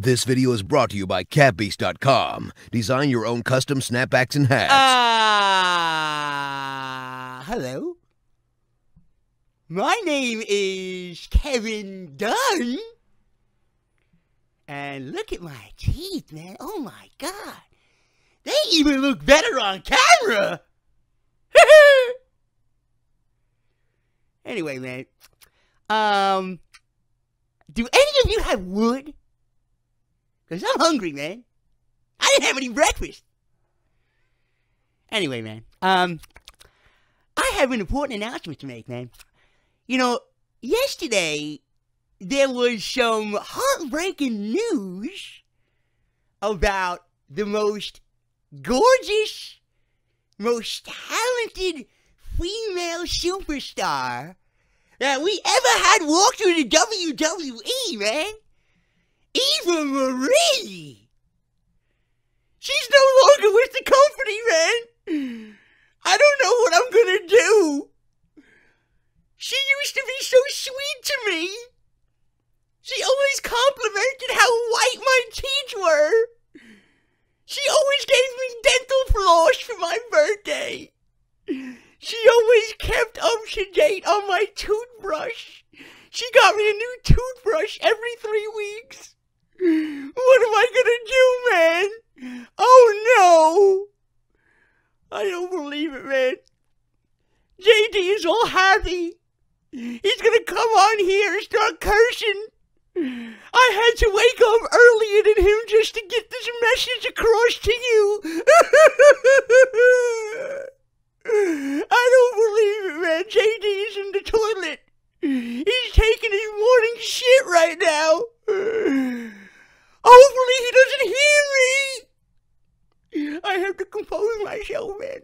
This video is brought to you by catbeast.com. Design your own custom snapbacks and hats. Hello. My name is Kevin Dunn. And look at my teeth, man. Oh my God. They even look better on camera. Anyway, man. Do any of you have wood? Because I'm hungry, man. I didn't have any breakfast. Anyway, man. I have an important announcement to make, man. You know, yesterday, there was some heartbreaking news about the most gorgeous, most talented female superstar that we ever had walk through the WWE, man. Eva Marie! She's no longer with the company, man! I don't know what I'm gonna do! She used to be so sweet to me! She always complimented how white my teeth were! She always gave me dental floss for my birthday! She always kept up to date on my toothbrush! She got me a new toothbrush every 3 weeks! What am I gonna do, man? Oh no! I don't believe it, man. JD is all happy. He's gonna come on here and start cursing. I had to wake up earlier than him just to get this message across to you. I don't believe it, man. JD is in the toilet. He's taking his morning shit right now. Hopefully he doesn't hear me. I have to compose myself, man.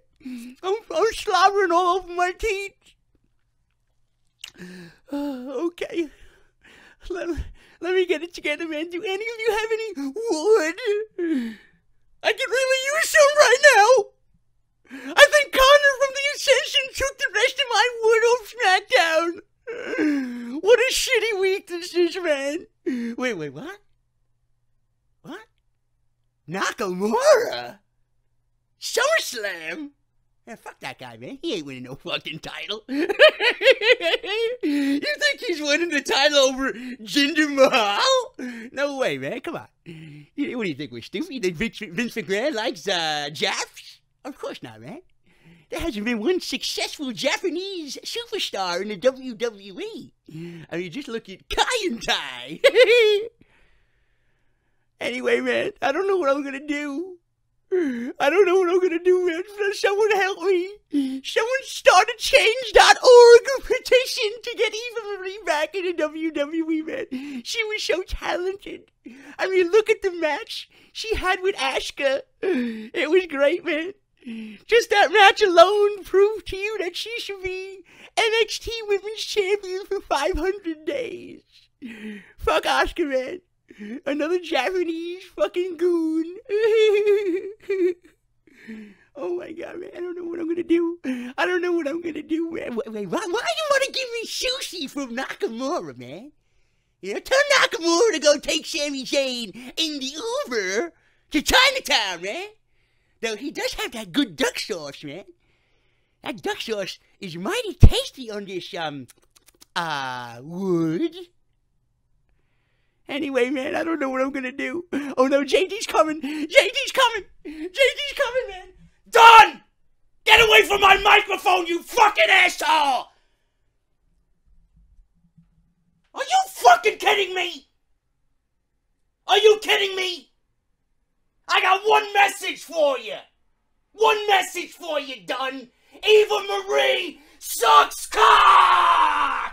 I'm slobbering all over my teeth. Okay. Let me get it together, man. Do any of you have any wood? I could really use some right now. I think Connor from the Ascension took the rest of my wood off SmackDown. What a shitty week this is, man. Wait, what? What? Nakamura? SummerSlam? Yeah, fuck that guy, man. He ain't winning no fucking title. You think he's winning the title over Jinder Mahal? No way, man. Come on. What do you think, we're stupid? You think Vince McMahon likes Japs? Of course not, man. There hasn't been one successful Japanese superstar in the WWE. I mean, just look at Kai. Anyway, man, I don't know what I'm gonna do. I don't know what I'm gonna do, man. Someone help me. Someone start a change.org petition to get Eva Marie back in the WWE, man. She was so talented. I mean, look at the match she had with Asuka. It was great, man. Just that match alone proved to you that she should be NXT Women's Champion for 500 days. Fuck Asuka, man. Another Japanese fucking goon. Oh my God, man. I don't know what I'm gonna do. I don't know what I'm gonna do, man. Wait, why do you want to give me sushi from Nakamura, man? You know, tell Nakamura to go take Sami Zayn in the Uber to Chinatown, man. Though he does have that good duck sauce, man. That duck sauce is mighty tasty on this, wood. Anyway, man, I don't know what I'm gonna do. Oh no, JD's coming! JD's coming! JD's coming, man! Done! Get away from my microphone, you fucking asshole! Are you fucking kidding me? Are you kidding me? I got one message for you. One message for you, Dunn. Eva Marie sucks cock!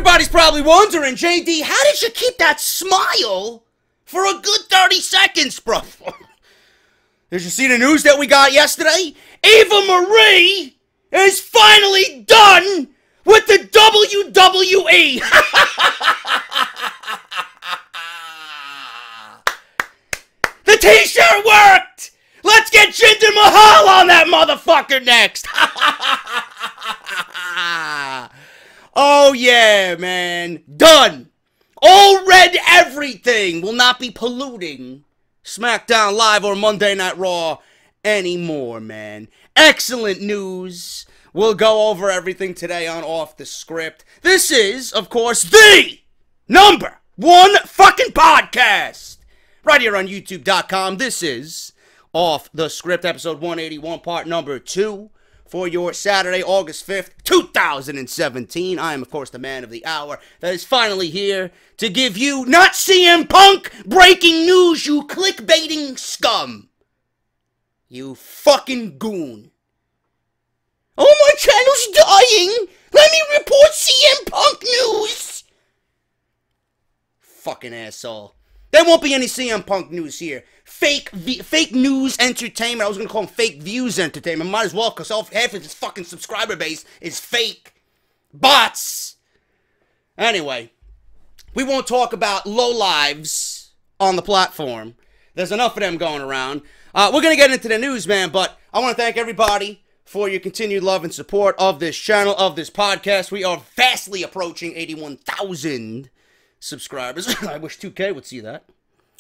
everybody's probably wondering, JD, how did you keep that smile for a good 30 seconds, bro? Did you see the news that we got yesterday? Eva Marie is finally done with the WWE. The t-shirt worked! Let's get Jinder Mahal on that motherfucker next! Oh yeah, man. Done! All red everything will not be polluting SmackDown Live or Monday Night Raw anymore, man. Excellent news. We'll go over everything today on Off the Script. This is, of course, the #1 fucking podcast right here on YouTube.com. This is Off the Script, episode 181, part number 2 for your Saturday, August 5th, 2017. I am, of course, the man of the hour that is finally here to give you not CM Punk breaking news, you clickbaiting scum. You fucking goon. Oh, my channel's dying! Let me report CM Punk news! Fucking asshole. There won't be any CM Punk news here. Fake news entertainment. I was going to call them fake views entertainment. Might as well, because half of his fucking subscriber base is fake bots. Anyway, we won't talk about lowlives on the platform. There's enough of them going around. We're going to get into the news, man, but I want to thank everybody for your continued love and support of this channel, of this podcast. We are vastly approaching 81,000 subscribers. I wish 2K would see that.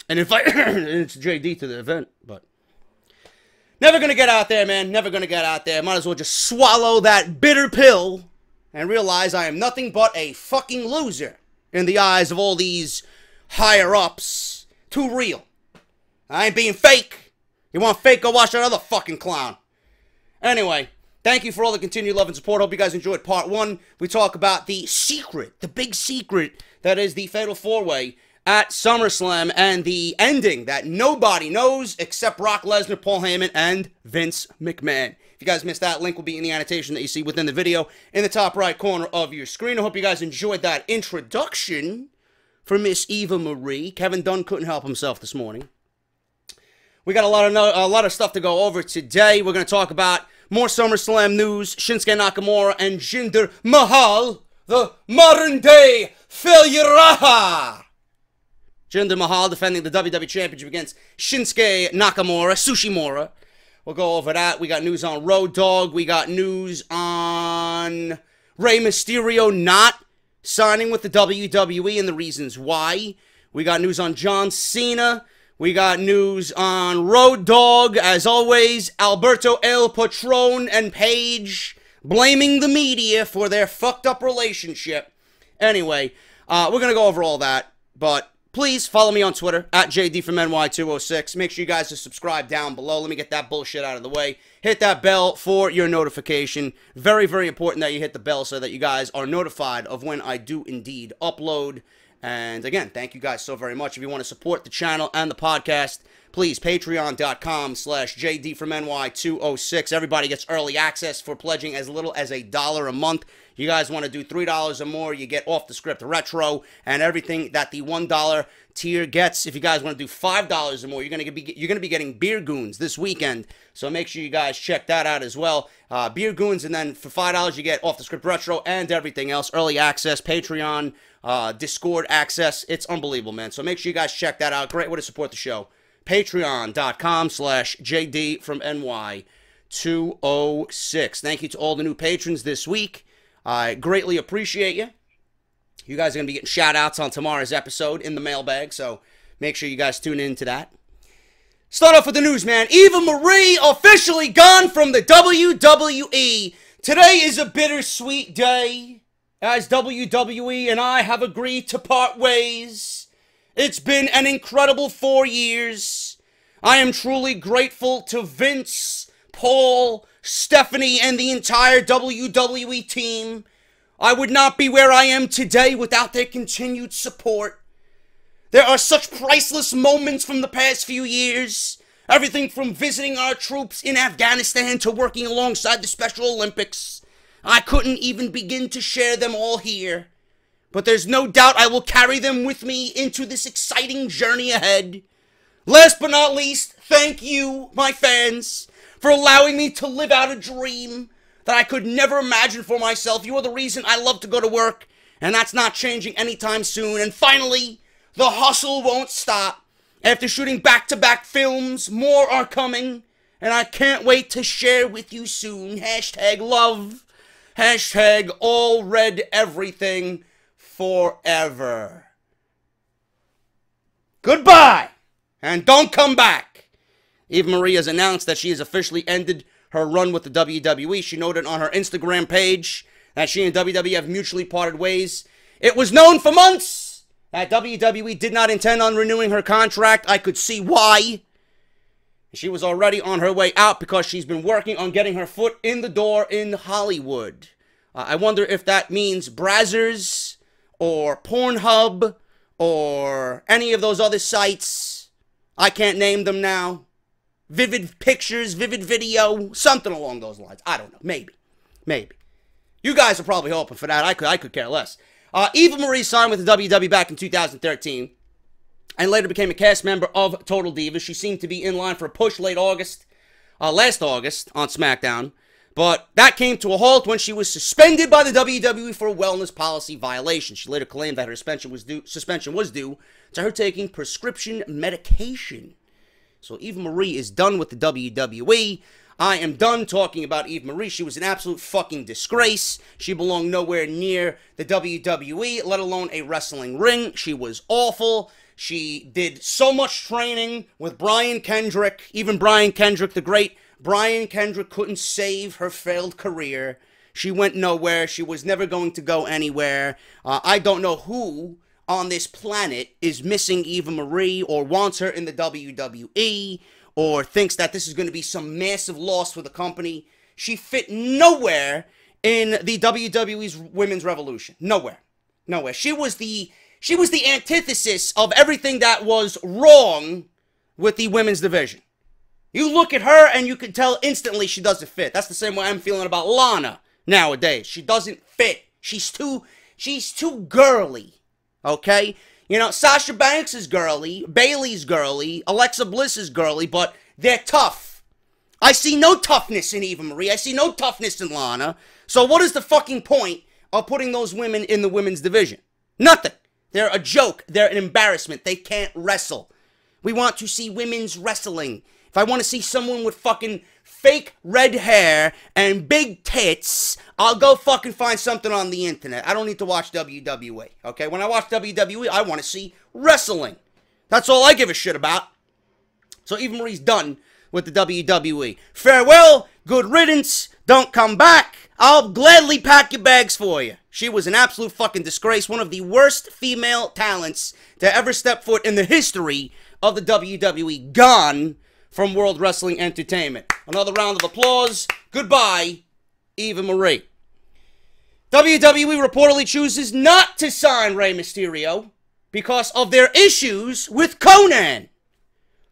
And invite it's JD to the event, but never gonna get out there, man. Never gonna get out there. Might as well just swallow that bitter pill and realize I am nothing but a fucking loser in the eyes of all these higher-ups. Too real. I ain't being fake. You want fake? Go watch that other fucking clown. Anyway, thank you for all the continued love and support. Hope you guys enjoyed part 1. We talk about the secret, the big secret that is the Fatal 4-Way at SummerSlam and the ending that nobody knows except Brock Lesnar, Paul Heyman, and Vince McMahon. If you guys missed that, link will be in the annotation that you see within the video in the top right corner of your screen. I hope you guys enjoyed that introduction for Miss Eva Marie. Kevin Dunn couldn't help himself this morning. We got a lot of stuff to go over today. We're going to talk about more SummerSlam news, Shinsuke Nakamura and Jinder Mahal, the modern-day failure. Jinder Mahal defending the WWE Championship against Shinsuke Nakamura, Sushimura. We'll go over that. We got news on Road Dogg. We got news on Rey Mysterio not signing with the WWE and the reasons why. We got news on John Cena. We got news on Road Dogg. As always, Alberto El Patron and Paige blaming the media for their fucked up relationship. Anyway, we're going to go over all that, but please follow me on Twitter, at JDFROMNY206. Make sure you guys are subscribed down below. Let me get that bullshit out of the way. Hit that bell for your notification. Very, very important that you hit the bell so that you guys are notified of when I do indeed upload. And again, thank you guys so very much. If you want to support the channel and the podcast, please, patreon.com/JDFROMNY206. Everybody gets early access for pledging as little as $1 a month. You guys want to do $3 or more, you get Off the Script Retro and everything that the $1 tier gets. If you guys want to do $5 or more, you're gonna be getting Beer Goons this weekend. So make sure you guys check that out as well. Beer Goons, and then for $5 you get Off the Script Retro and everything else. Early access, Patreon, Discord access. It's unbelievable, man. So make sure you guys check that out. Great way to support the show. Patreon.com/JD-from-NY206. Thank you to all the new patrons this week. I greatly appreciate you. You guys are going to be getting shout-outs on tomorrow's episode in the mailbag, so make sure you guys tune in to that. Start off with the news, man. Eva Marie officially gone from the WWE. Today is a bittersweet day, as WWE and I have agreed to part ways. It's been an incredible 4 years. I am truly grateful to Vince, Paul, Stephanie, and the entire WWE team. I would not be where I am today without their continued support. There are such priceless moments from the past few years. Everything from visiting our troops in Afghanistan to working alongside the Special Olympics. I couldn't even begin to share them all here. but there's no doubt I will carry them with me into this exciting journey ahead. Last but not least, thank you, my fans, for allowing me to live out a dream that I could never imagine for myself. You are the reason I love to go to work, and that's not changing anytime soon. And finally, the hustle won't stop. After shooting back-to-back films, more are coming, and I can't wait to share with you soon. Hashtag love, hashtag all red everything forever. Goodbye, and don't come back. Eva Marie has announced that she has officially ended her run with the WWE. She noted on her Instagram page that she and WWE have mutually parted ways. It was known for months that WWE did not intend on renewing her contract. I could see why. She was already on her way out because she's been working on getting her foot in the door in Hollywood. I wonder if that means Brazzers or Pornhub or any of those other sites. I can't name them now. Vivid Pictures, Vivid Video, something along those lines. I don't know. Maybe. You guys are probably hoping for that. I could care less. Eva Marie signed with the WWE back in 2013 and later became a cast member of Total Divas. She seemed to be in line for a push last August on SmackDown, but that came to a halt when she was suspended by the WWE for a wellness policy violation. She later claimed that her suspension was due to her taking prescription medication. So Eva Marie is done with the WWE. I am done talking about Eva Marie. She was an absolute fucking disgrace. She belonged nowhere near the WWE, let alone a wrestling ring. She was awful. She did so much training with Brian Kendrick. Even Brian Kendrick, the great Brian Kendrick, couldn't save her failed career. She went nowhere. She was never going to go anywhere. I don't know who on this planet is missing Eva Marie or wants her in the WWE or thinks that this is going to be some massive loss for the company. She fit nowhere in the WWE's women's revolution. Nowhere. She was the antithesis of everything that was wrong with the women's division. You look at her and you can tell instantly she doesn't fit. That's the same way I'm feeling about Lana nowadays. She doesn't fit. She's too girly. Okay? You know, Sasha Banks is girly, Bayley's girly, Alexa Bliss is girly, but they're tough. I see no toughness in Eva Marie. I see no toughness in Lana. So what is the fucking point of putting those women in the women's division? Nothing. They're a joke. They're an embarrassment. They can't wrestle. We want to see women's wrestling. If I want to see someone with fucking fake red hair and big tits, I'll go fucking find something on the internet. I don't need to watch WWE, okay? When I watch WWE, I want to see wrestling. That's all I give a shit about. So Eva Marie's done with the WWE. Farewell, good riddance, don't come back. I'll gladly pack your bags for you. She was an absolute fucking disgrace, one of the worst female talents to ever step foot in the history of the WWE. Gone from World Wrestling Entertainment. Another round of applause. Goodbye, Eva Marie. WWE reportedly chooses not to sign Rey Mysterio because of their issues with Conan.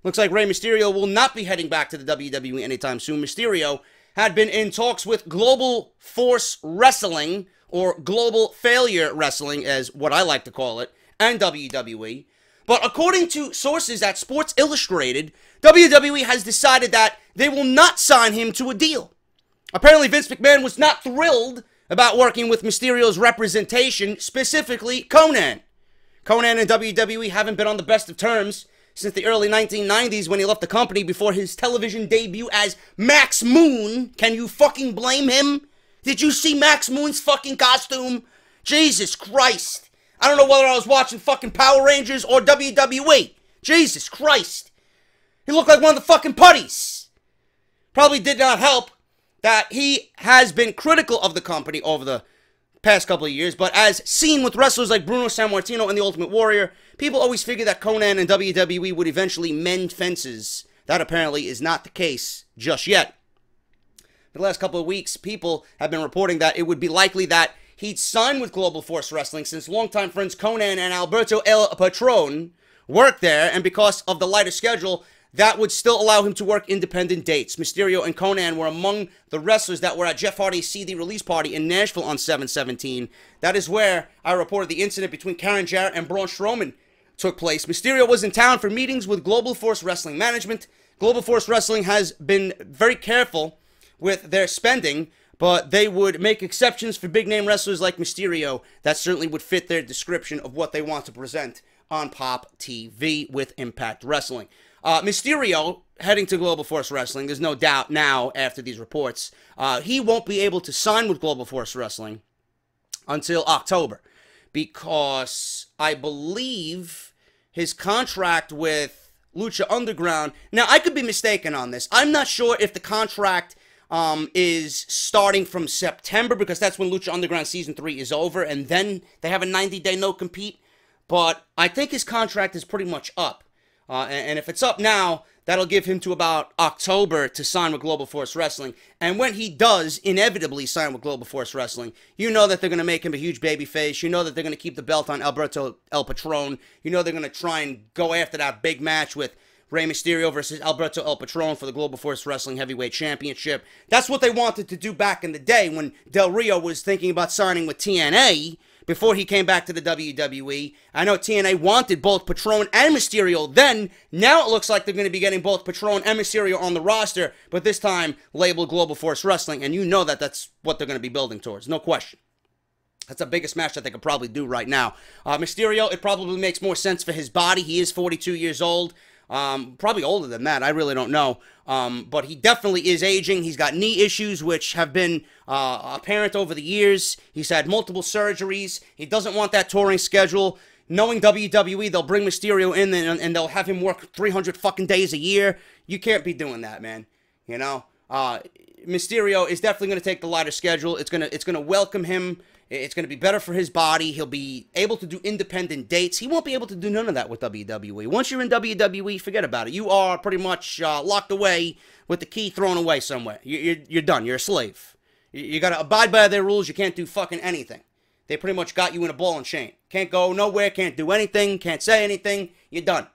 Looks like Rey Mysterio will not be heading back to the WWE anytime soon. Mysterio had been in talks with Global Force Wrestling, or Global Failure Wrestling, as what I like to call it, and WWE. But according to sources at Sports Illustrated, WWE has decided that they will not sign him to a deal. Apparently, Vince McMahon was not thrilled about working with Mysterio's representation, specifically Conan. Conan and WWE haven't been on the best of terms since the early 1990s when he left the company before his television debut as Max Moon. Can you fucking blame him? Did you see Max Moon's fucking costume? Jesus Christ. I don't know whether I was watching fucking Power Rangers or WWE. Jesus Christ. He looked like one of the fucking putties. Probably did not help that he has been critical of the company over the past couple of years, but as seen with wrestlers like Bruno Sammartino and The Ultimate Warrior, people always figured that Conan and WWE would eventually mend fences. That apparently is not the case just yet. For the last couple of weeks, people have been reporting that it would be likely that he'd sign with Global Force Wrestling since longtime friends Conan and Alberto El Patron work there, and because of the lighter schedule, that would still allow him to work independent dates. Mysterio and Konnan were among the wrestlers that were at Jeff Hardy's CD release party in Nashville on 7/17. That is where I reported the incident between Karen Jarrett and Braun Strowman took place. Mysterio was in town for meetings with Global Force Wrestling Management. Global Force Wrestling has been very careful with their spending, but they would make exceptions for big-name wrestlers like Mysterio that certainly would fit their description of what they want to present on Pop TV with Impact Wrestling. Mysterio heading to Global Force Wrestling, there's no doubt now after these reports, he won't be able to sign with Global Force Wrestling until October because I believe his contract with Lucha Underground, now I could be mistaken on this, I'm not sure if the contract is starting from September because that's when Lucha Underground Season 3 is over and then they have a 90-day no-compete, but I think his contract is pretty much up. And if it's up now, that'll give him to about October to sign with Global Force Wrestling. And when he does inevitably sign with Global Force Wrestling, you know that they're going to make him a huge babyface. You know that they're going to keep the belt on Alberto El Patron. You know they're going to try and go after that big match with Rey Mysterio versus Alberto El Patron for the Global Force Wrestling Heavyweight Championship. That's what they wanted to do back in the day when Del Rio was thinking about signing with TNA before he came back to the WWE. I know TNA wanted both Patron and Mysterio then. Now it looks like they're going to be getting both Patron and Mysterio on the roster, but this time labeled Global Force Wrestling, and you know that that's what they're going to be building towards, no question. That's the biggest match that they could probably do right now. Mysterio, it probably makes more sense for his body. He is 42 years old. Probably older than that, I really don't know. But he definitely is aging. He's got knee issues, which have been apparent over the years. He's had multiple surgeries. He doesn't want that touring schedule. Knowing WWE, they'll bring Mysterio in and they'll have him work 300 fucking days a year. You can't be doing that, man. You know? Mysterio is definitely going to take the lighter schedule. It's gonna welcome him. It's going to be better for his body. He'll be able to do independent dates. He won't be able to do none of that with WWE. Once you're in WWE, forget about it. You are pretty much locked away with the key thrown away somewhere. You're done. You're a slave. You got to abide by their rules. You can't do fucking anything. They pretty much got you in a ball and chain. Can't go nowhere. Can't do anything. Can't say anything. You're done.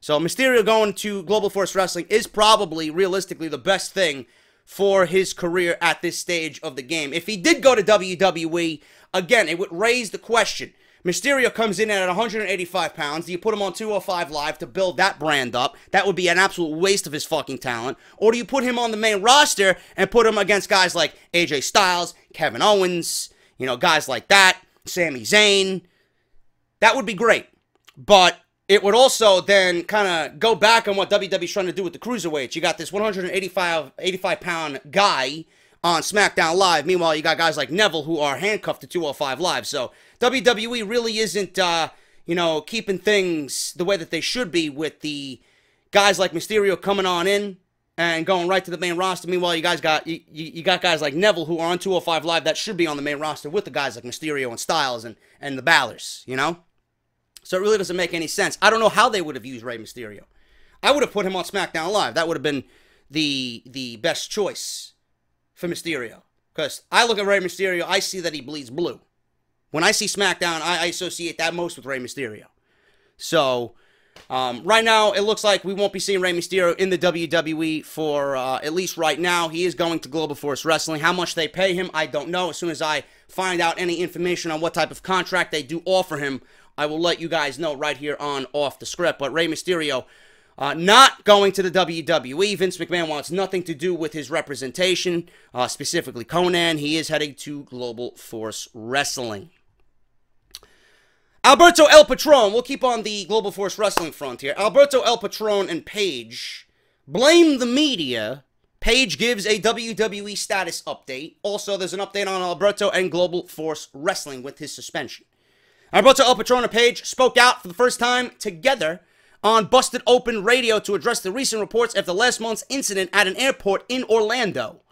So Mysterio going to Global Force Wrestling is probably, realistically, the best thing for his career at this stage of the game. If he did go to WWE, again, it would raise the question. Mysterio comes in at 185 pounds. Do you put him on 205 Live to build that brand up? That would be an absolute waste of his fucking talent. Or do you put him on the main roster and put him against guys like AJ Styles, Kevin Owens, you know, guys like that, Sami Zayn? That would be great. But it would also then kind of go back on what WWE's trying to do with the cruiserweights. You got this 185-pound guy on SmackDown Live. Meanwhile, you got guys like Neville who are handcuffed to 205 Live. So WWE really isn't, you know, keeping things the way that they should be with the guys like Mysterio coming on in and going right to the main roster. Meanwhile, you guys got you got guys like Neville who are on 205 Live that should be on the main roster with the guys like Mysterio and Styles and the Balors, you know? So it really doesn't make any sense. I don't know how they would have used Rey Mysterio. I would have put him on SmackDown Live. That would have been the best choice for Mysterio. Because I look at Rey Mysterio, I see that he bleeds blue. When I see SmackDown, I associate that most with Rey Mysterio. So, right now, it looks like we won't be seeing Rey Mysterio in the WWE for at least right now. He is going to Global Force Wrestling. How much they pay him, I don't know. As soon as I find out any information on what type of contract they do offer him, I will let you guys know right here on Off the Script. But Rey Mysterio not going to the WWE. Vince McMahon wants nothing to do with his representation, specifically Konnan. He is heading to Global Force Wrestling. Alberto El Patron, we'll keep on the Global Force Wrestling front here. Alberto El Patron and Paige blame the media. Paige gives a WWE status update. Also, there's an update on Alberto and Global Force Wrestling with his suspension. Alberto El Patron and Paige spoke out for the first time together on Busted Open Radio to address the recent reports after last month's incident at an airport in Orlando.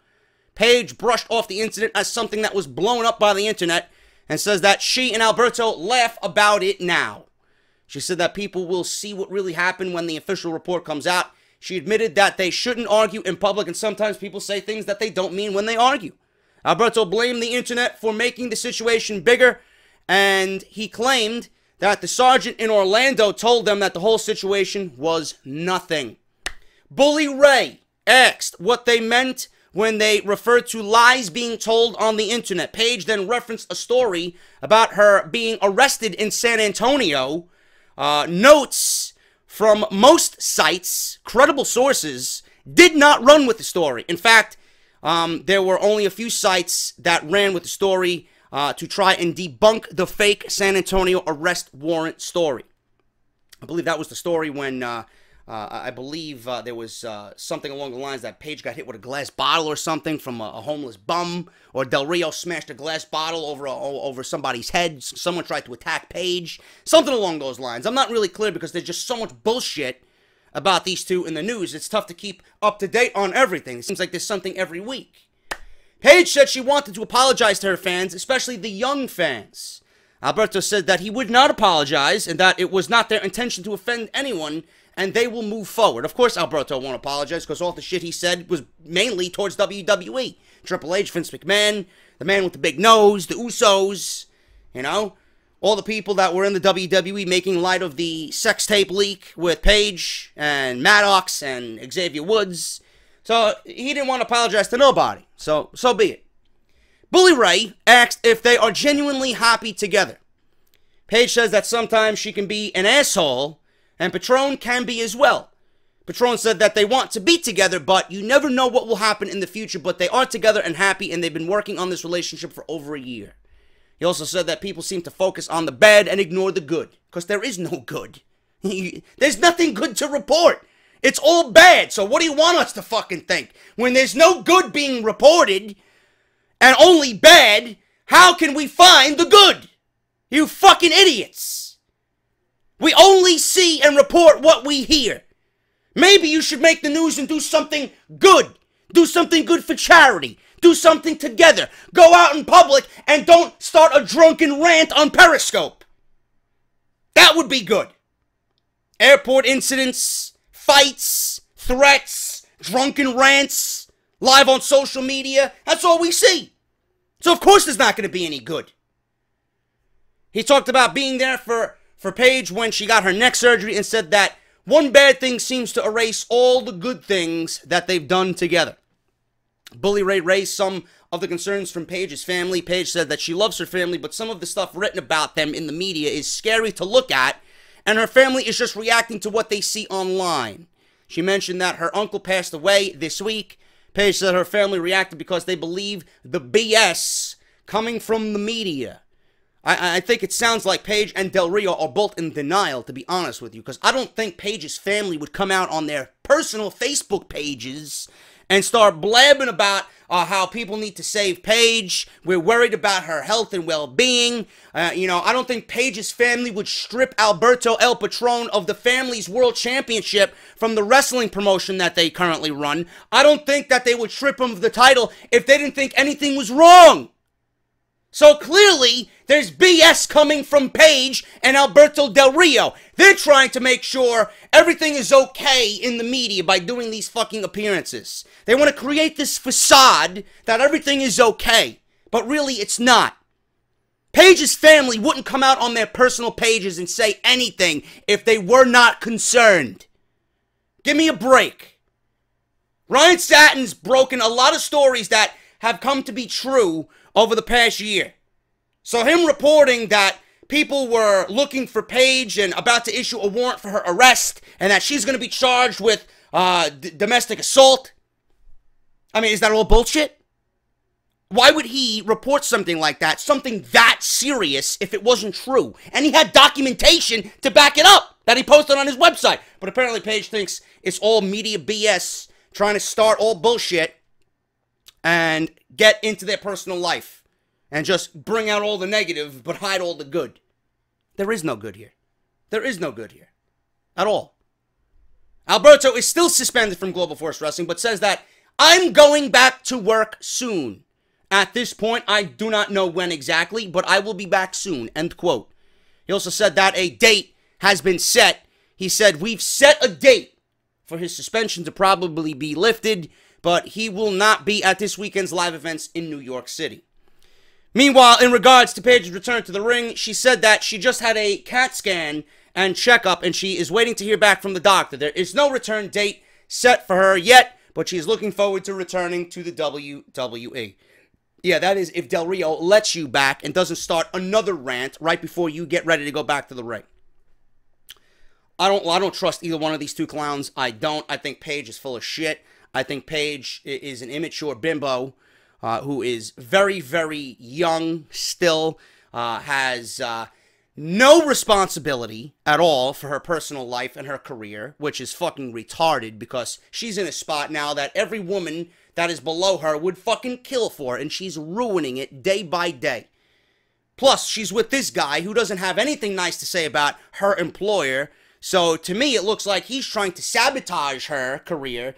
Paige brushed off the incident as something that was blown up by the internet and says that she and Alberto laugh about it now. She said that people will see what really happened when the official report comes out. She admitted that they shouldn't argue in public, and sometimes people say things that they don't mean when they argue. Alberto blamed the internet for making the situation bigger, and he claimed that the sergeant in Orlando told them that the whole situation was nothing. Bully Ray asked what they meant when they referred to lies being told on the internet. Paige then referenced a story about her being arrested in San Antonio. Notes from most sites, credible sources, did not run with the story. In fact, there were only a few sites that ran with the story to try and debunk the fake San Antonio arrest warrant story. I believe that was the story when I believe there was something along the lines that Paige got hit with a glass bottle or something from a homeless bum, or Del Rio smashed a glass bottle over somebody's head. Someone tried to attack Paige. Something along those lines. I'm not really clear because there's just so much bullshit about these two in the news. It's tough to keep up to date on everything. It seems like there's something every week. Paige said she wanted to apologize to her fans, especially the young fans. Alberto said that he would not apologize and that it was not their intention to offend anyone, and they will move forward. Of course Alberto won't apologize because all the shit he said was mainly towards WWE. Triple H, Vince McMahon, the man with the big nose, the Usos, you know, all the people that were in the WWE making light of the sex tape leak with Paige and Maddox and Xavier Woods. So he didn't want to apologize to nobody. So be it. Bully Ray asked if they are genuinely happy together. Paige says that sometimes she can be an asshole, and Patron can be as well. Patron said that they want to be together, but you never know what will happen in the future, but they are together and happy, and they've been working on this relationship for over a year. He also said that people seem to focus on the bad and ignore the good, because there is no good. There's nothing good to report. It's all bad, so what do you want us to fucking think? When there's no good being reported, and only bad, how can we find the good? You fucking idiots. We only see and report what we hear. Maybe you should make the news and do something good. Do something good for charity. Do something together. Go out in public and don't start a drunken rant on Periscope. That would be good. Airport incidents, fights, threats, drunken rants, live on social media. That's all we see. So of course there's not going to be any good. He talked about being there for Paige when she got her neck surgery and said that one bad thing seems to erase all the good things that they've done together. Bully Ray raised some of the concerns from Paige's family. Paige said that she loves her family, but some of the stuff written about them in the media is scary to look at, and her family is just reacting to what they see online. She mentioned that her uncle passed away this week. Paige said her family reacted because they believe the BS coming from the media. I think it sounds like Paige and Del Rio are both in denial, to be honest with you, because I don't think Paige's family would come out on their personal Facebook pages and start blabbing about how people need to save Paige. We're worried about her health and well-being. You know, I don't think Paige's family would strip Alberto El Patron of the family's world championship from the wrestling promotion that they currently run. I don't think that they would strip him of the title if they didn't think anything was wrong. So clearly, there's BS coming from Paige and Alberto Del Rio. They're trying to make sure everything is okay in the media by doing these fucking appearances. They want to create this facade that everything is okay, but really it's not. Paige's family wouldn't come out on their personal pages and say anything if they were not concerned. Give me a break. Ryan Satin's broken a lot of stories that have come to be true over the past year. So him reporting that people were looking for Paige and about to issue a warrant for her arrest and that she's going to be charged with domestic assault. I mean, is that all bullshit? Why would he report something like that, something that serious, if it wasn't true? And he had documentation to back it up that he posted on his website. But apparently Paige thinks it's all media BS, trying to start all bullshit and get into their personal life and just bring out all the negative but hide all the good. There is no good here. There is no good here at all. Alberto is still suspended from Global Force Wrestling but says that I'm going back to work soon. At this point, I do not know when exactly, but I will be back soon, end quote. He also said that a date has been set. He said, we've set a date for his suspension to probably be lifted, but he will not be at this weekend's live events in New York City. Meanwhile, in regards to Paige's return to the ring, she said that she just had a CAT scan and checkup, and she is waiting to hear back from the doctor. There is no return date set for her yet, but she's looking forward to returning to the WWE. Yeah, that is if Del Rio lets you back and doesn't start another rant right before you get ready to go back to the ring. I don't trust either one of these two clowns. I don't. I think Paige is full of shit. I think Paige is an immature bimbo who is very, very young still, has no responsibility at all for her personal life and her career, which is fucking retarded because she's in a spot now that every woman that is below her would fucking kill for, and she's ruining it day by day. Plus, she's with this guy who doesn't have anything nice to say about her employer. So, to me, it looks like he's trying to sabotage her career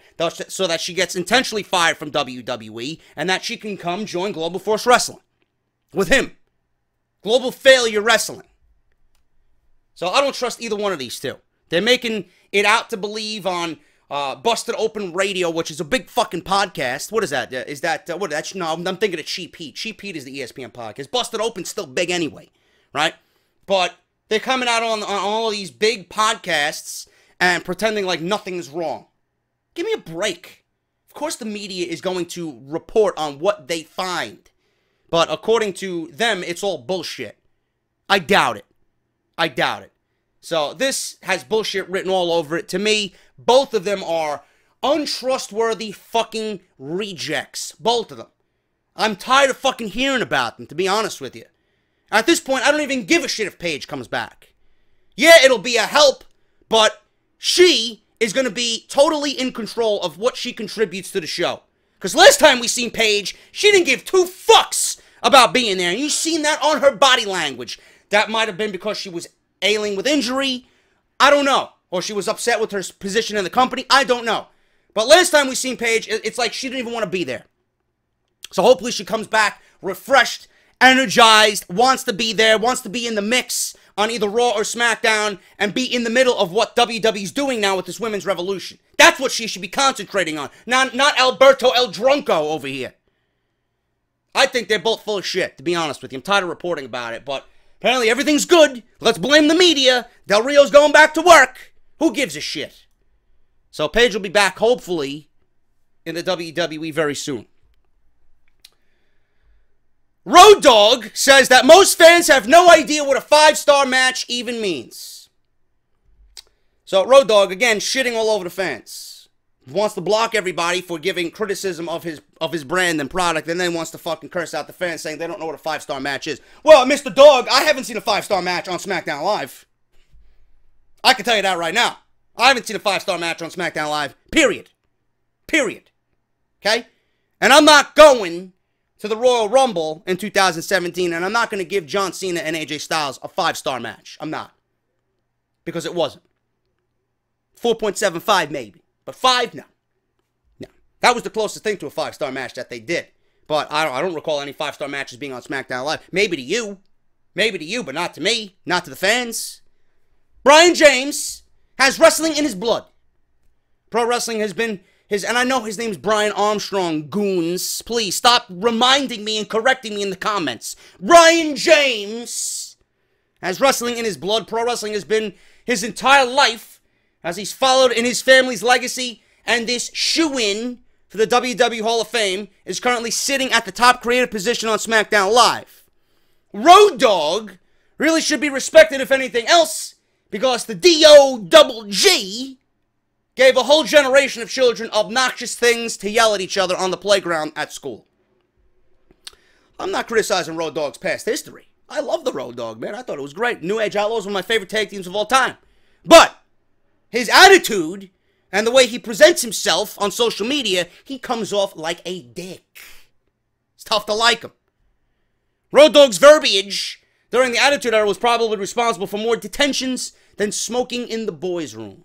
so that she gets intentionally fired from WWE and that she can come join Global Force Wrestling with him. Global Failure Wrestling. So, I don't trust either one of these two. They're making it out to believe on Busted Open Radio, which is a big fucking podcast. What is that? No, I'm thinking of Cheap Heat. Cheap Heat is the ESPN podcast. Busted Open's still big anyway, right? But they're coming out on all of these big podcasts and pretending like nothing's wrong. Give me a break. Of course the media is going to report on what they find. But according to them, it's all bullshit. I doubt it. I doubt it. So this has bullshit written all over it. To me, both of them are untrustworthy fucking rejects. Both of them. I'm tired of fucking hearing about them, to be honest with you. At this point, I don't even give a shit if Paige comes back. Yeah, it'll be a help, but she is going to be totally in control of what she contributes to the show. Because last time we seen Paige, she didn't give two fucks about being there. And you've seen that on her body language. That might have been because she was ailing with injury. I don't know. Or she was upset with her position in the company. I don't know. But last time we seen Paige, it's like she didn't even want to be there. So hopefully she comes back refreshed, energized, wants to be there, wants to be in the mix on either Raw or SmackDown, and be in the middle of what WWE's doing now with this women's revolution. That's what she should be concentrating on. Not Alberto El Drunko over here. I think they're both full of shit, to be honest with you. I'm tired of reporting about it, but apparently everything's good. Let's blame the media. Del Rio's going back to work. Who gives a shit? So Paige will be back, hopefully, in the WWE very soon. Road Dogg says that most fans have no idea what a 5-star match even means. So Road Dogg, again, shitting all over the fans. Wants to block everybody for giving criticism of his brand and product, and then wants to fucking curse out the fans saying they don't know what a 5-star match is. Well, Mr. Dogg, I haven't seen a 5-star match on SmackDown Live. I can tell you that right now. I haven't seen a 5-star match on SmackDown Live. Period. Period. Okay? And I'm not going to the Royal Rumble in 2017, and I'm not going to give John Cena and AJ Styles a 5-star match. I'm not. Because it wasn't. 4.75 maybe. But 5, no. No. That was the closest thing to a 5-star match that they did. But I don't recall any 5-star matches being on SmackDown Live. Maybe to you. Maybe to you, but not to me. Not to the fans. Brian James has wrestling in his blood. Pro wrestling has been his, and I know his name's Brian Armstrong, goons. Please stop reminding me and correcting me in the comments. Brian James has wrestling in his blood. Pro wrestling has been his entire life as he's followed in his family's legacy, and this shoe-in for the WWE Hall of Fame is currently sitting at the top creative position on SmackDown Live. Road Dogg really should be respected, if anything else, because the D-O-double-G gave a whole generation of children obnoxious things to yell at each other on the playground at school. I'm not criticizing Road Dogg's past history. I love the Road Dogg, man. I thought it was great. New Age Outlaws were my favorite tag teams of all time. But his attitude and the way he presents himself on social media, he comes off like a dick. It's tough to like him. Road Dogg's verbiage during the Attitude Era was probably responsible for more detentions than smoking in the boys' room.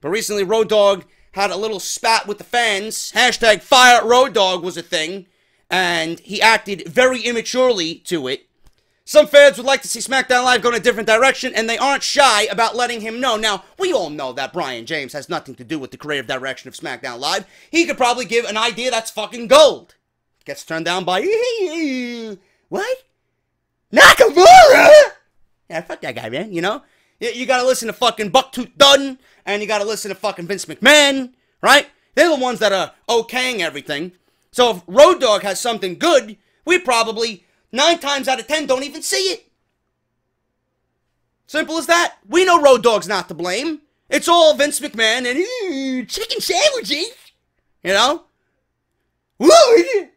But recently, Road Dogg had a little spat with the fans. Hashtag Fire Road Dogg was a thing, and he acted very immaturely to it. Some fans would like to see SmackDown Live go in a different direction, and they aren't shy about letting him know. Now, we all know that Brian James has nothing to do with the creative direction of SmackDown Live. He could probably give an idea that's fucking gold. Gets turned down by... What? Nakamura? Yeah, fuck that guy, man, you know? You gotta listen to fucking Bucktooth Dunn, and you gotta listen to fucking Vince McMahon, right? They're the ones that are okaying everything. So if Road Dogg has something good, we probably 9 times out of 10 don't even see it. Simple as that. We know Road Dogg's not to blame. It's all Vince McMahon and chicken sandwiches, you know? Woo! It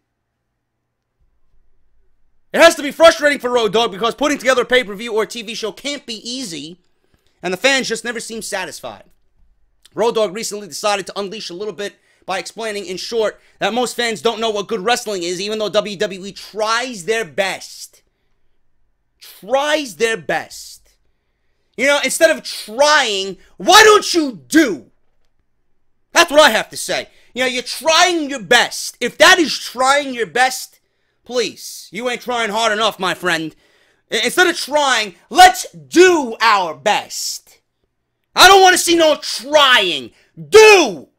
has to be frustrating for Road Dogg because putting together a pay-per-view or a TV show can't be easy, and the fans just never seem satisfied. Road Dogg recently decided to unleash a little bit by explaining, in short, that most fans don't know what good wrestling is, even though WWE tries their best. Tries their best. You know, instead of trying, why don't you do? That's what I have to say. You know, you're trying your best. If that is trying your best, please, you ain't trying hard enough, my friend. Instead of trying, let's do our best. I don't want to see no trying. Do!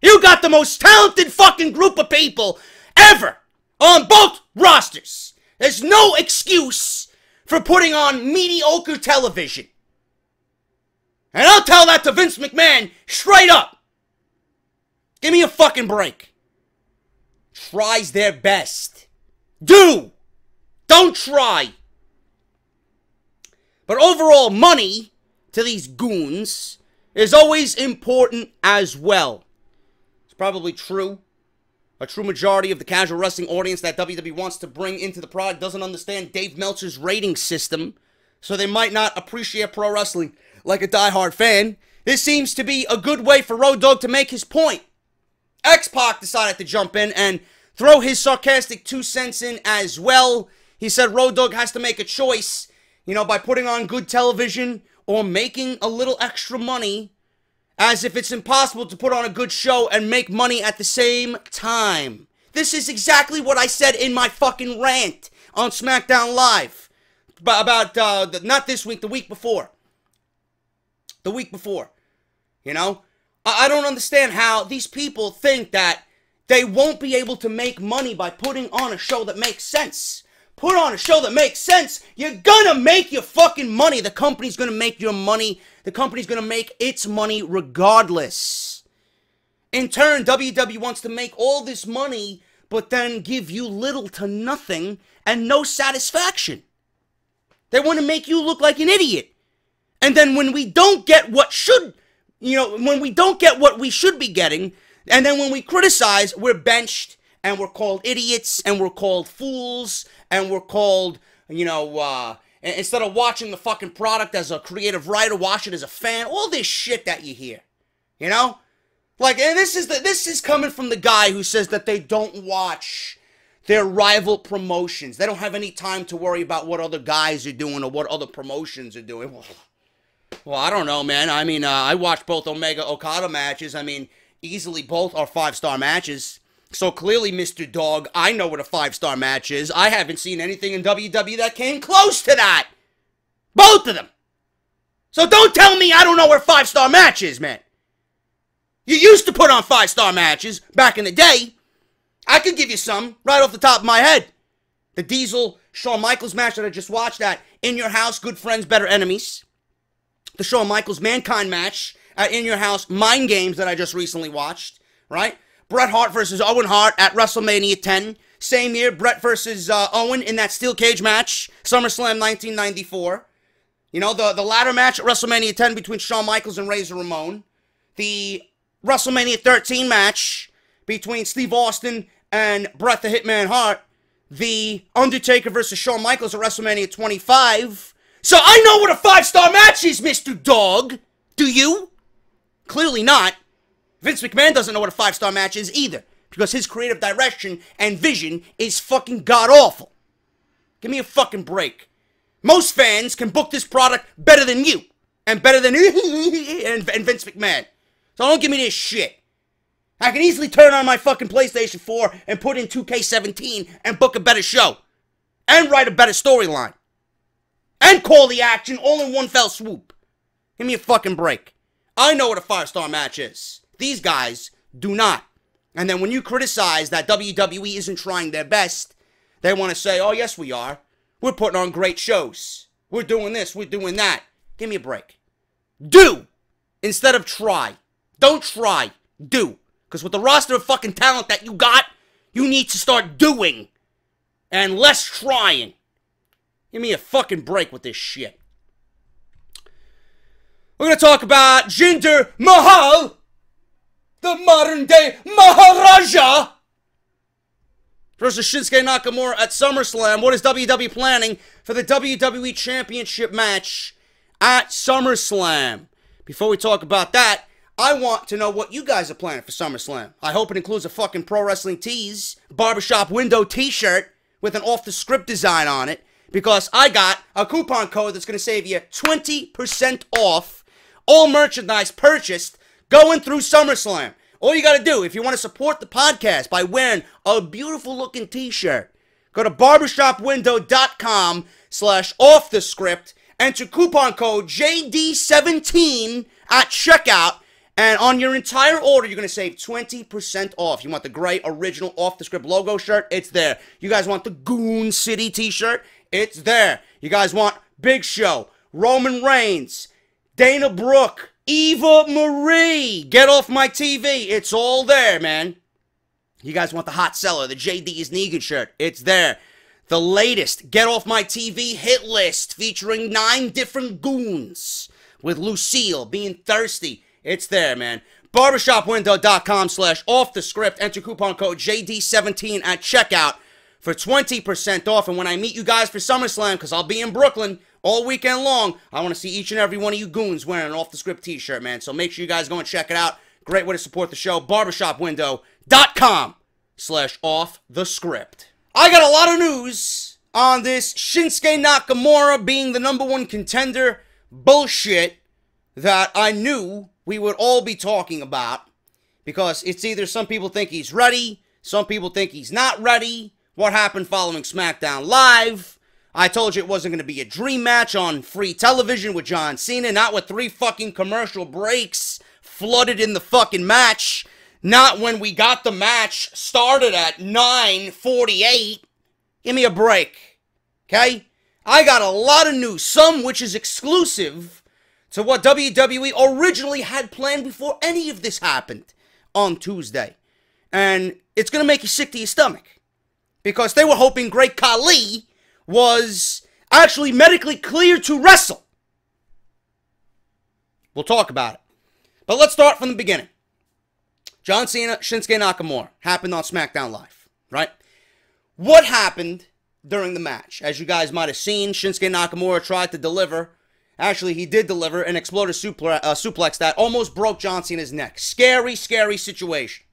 You got the most talented fucking group of people ever on both rosters. There's no excuse for putting on mediocre television. And I'll tell that to Vince McMahon straight up. Give me a fucking break. Tries their best. Do! Don't try. But overall, money to these goons is always important as well. It's probably true. A true majority of the casual wrestling audience that WWE wants to bring into the product doesn't understand Dave Meltzer's rating system, so they might not appreciate pro wrestling like a diehard fan. This seems to be a good way for Road Dogg to make his point. X-Pac decided to jump in and throw his sarcastic 2 cents in as well. He said Road Dogg has to make a choice, you know, by putting on good television or making a little extra money, as if it's impossible to put on a good show and make money at the same time. This is exactly what I said in my fucking rant on SmackDown Live. About, not this week, the week before. The week before. You know? I don't understand how these people think that they won't be able to make money by putting on a show that makes sense. Put on a show that makes sense. You're gonna make your fucking money. The company's gonna make your money. The company's gonna make its money regardless. In turn, WWE wants to make all this money, but then give you little to nothing and no satisfaction. They want to make you look like an idiot. And then when we don't get what should, you know, when we don't get what we should be getting, and then when we criticize, we're benched, and we're called idiots, and we're called fools, and we're called, you know, instead of watching the fucking product as a creative writer, watch it as a fan. All this shit that you hear, you know, like, and this is coming from the guy who says that they don't watch their rival promotions. They don't have any time to worry about what other guys are doing or what other promotions are doing. Well, I don't know, man. I mean, I watched both Omega Okada matches. I mean, easily both are 5-star matches. So clearly, Mr. Dog, I know what a 5-star match is. I haven't seen anything in WWE that came close to that. Both of them. So don't tell me I don't know what a 5-star match is, man. You used to put on 5-star matches back in the day. I could give you some right off the top of my head. The Diesel Shawn Michaels match that I just watched at In Your House, Good Friends, Better Enemies. The Shawn Michaels Mankind match at In Your House, Mind Games that I just recently watched, right? Bret Hart versus Owen Hart at WrestleMania 10. Same year, Bret versus Owen in that steel cage match, SummerSlam 1994. You know, the ladder match at WrestleMania 10 between Shawn Michaels and Razor Ramon. The WrestleMania 13 match between Steve Austin and Bret the Hitman Hart. The Undertaker versus Shawn Michaels at WrestleMania 25. So I know what a 5-star match is, Mr. Dog. Do you? Clearly not. Vince McMahon doesn't know what a 5-star match is either, because his creative direction and vision is fucking god-awful. Give me a fucking break. Most fans can book this product better than you, and better than and Vince McMahon. So don't give me this shit. I can easily turn on my fucking PlayStation 4 and put in 2K17 and book a better show, and write a better storyline, and call the action all in one fell swoop. Give me a fucking break. I know what a 5-star match is. These guys do not. And then when you criticize that WWE isn't trying their best, they want to say, oh, yes, we are. We're putting on great shows. We're doing this. We're doing that. Give me a break. Do instead of try. Don't try. do. Because with the roster of fucking talent that you got, you need to start doing and less trying. Give me a fucking break with this shit. We're going to talk about Jinder Mahal, the modern day Maharaja, versus Shinsuke Nakamura at SummerSlam. What is WWE planning for the WWE Championship match at SummerSlam? Before we talk about that, I want to know what you guys are planning for SummerSlam. I hope it includes a fucking Pro Wrestling Tees barbershop window t-shirt with an off-the-script design on it, because I got a coupon code that's going to save you 20% off all merchandise purchased going through SummerSlam. All you got to do, if you want to support the podcast by wearing a beautiful-looking t-shirt, go to barbershopwindow.com/offthescript, enter coupon code JD17 at checkout, and on your entire order, you're going to save 20% off. You want the gray original off-the-script logo shirt? It's there. You guys want the Goon City t-shirt? It's there. You guys want Big Show, Roman Reigns, Dana Brooke, Eva Marie, Get Off My TV. It's all there, man. You guys want the hot seller, the JD's Negan shirt. It's there. The latest Get Off My TV hit list featuring 9 different goons with Lucille being thirsty. It's there, man. Barbershopwindow.com/offthescript. Enter coupon code JD17 at checkout for 20% off. And when I meet you guys for SummerSlam, because I'll be in Brooklyn all weekend long, I want to see each and every one of you goons wearing an off-the-script t-shirt, man. So make sure you guys go and check it out. Great way to support the show. Barbershopwindow.com/offthescript. I got a lot of news on this Shinsuke Nakamura being the #1 contender bullshit that I knew we would all be talking about, because it's either some people think he's ready, some people think he's not ready. What happened following SmackDown Live? I told you it wasn't going to be a dream match on free television with John Cena, not with 3 fucking commercial breaks flooded in the fucking match, not when we got the match started at 9:48. Give me a break, okay? I got a lot of news, some which is exclusive to what WWE originally had planned before any of this happened on Tuesday. And it's going to make you sick to your stomach, because they were hoping Great Khali was actually medically cleared to wrestle. We'll talk about it. But let's start from the beginning. John Cena, Shinsuke Nakamura happened on SmackDown Live, right? What happened during the match? As you guys might have seen, Shinsuke Nakamura tried to deliver. Actually, he did deliver an exploder suplex that almost broke John Cena's neck. Scary, scary situation.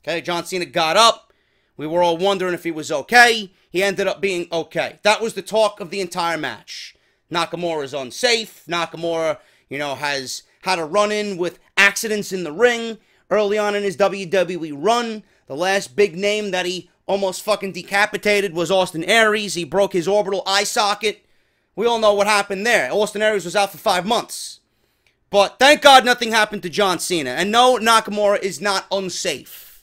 Okay, John Cena got up. We were all wondering if he was okay. He ended up being okay. That was the talk of the entire match. Nakamura is unsafe. Nakamura, has had a run-in with accidents in the ring early on in his WWE run. The last big name that he almost fucking decapitated was Austin Aries. He broke his orbital eye socket. We all know what happened there. Austin Aries was out for 5 months. But thank God nothing happened to John Cena. And no, Nakamura is not unsafe.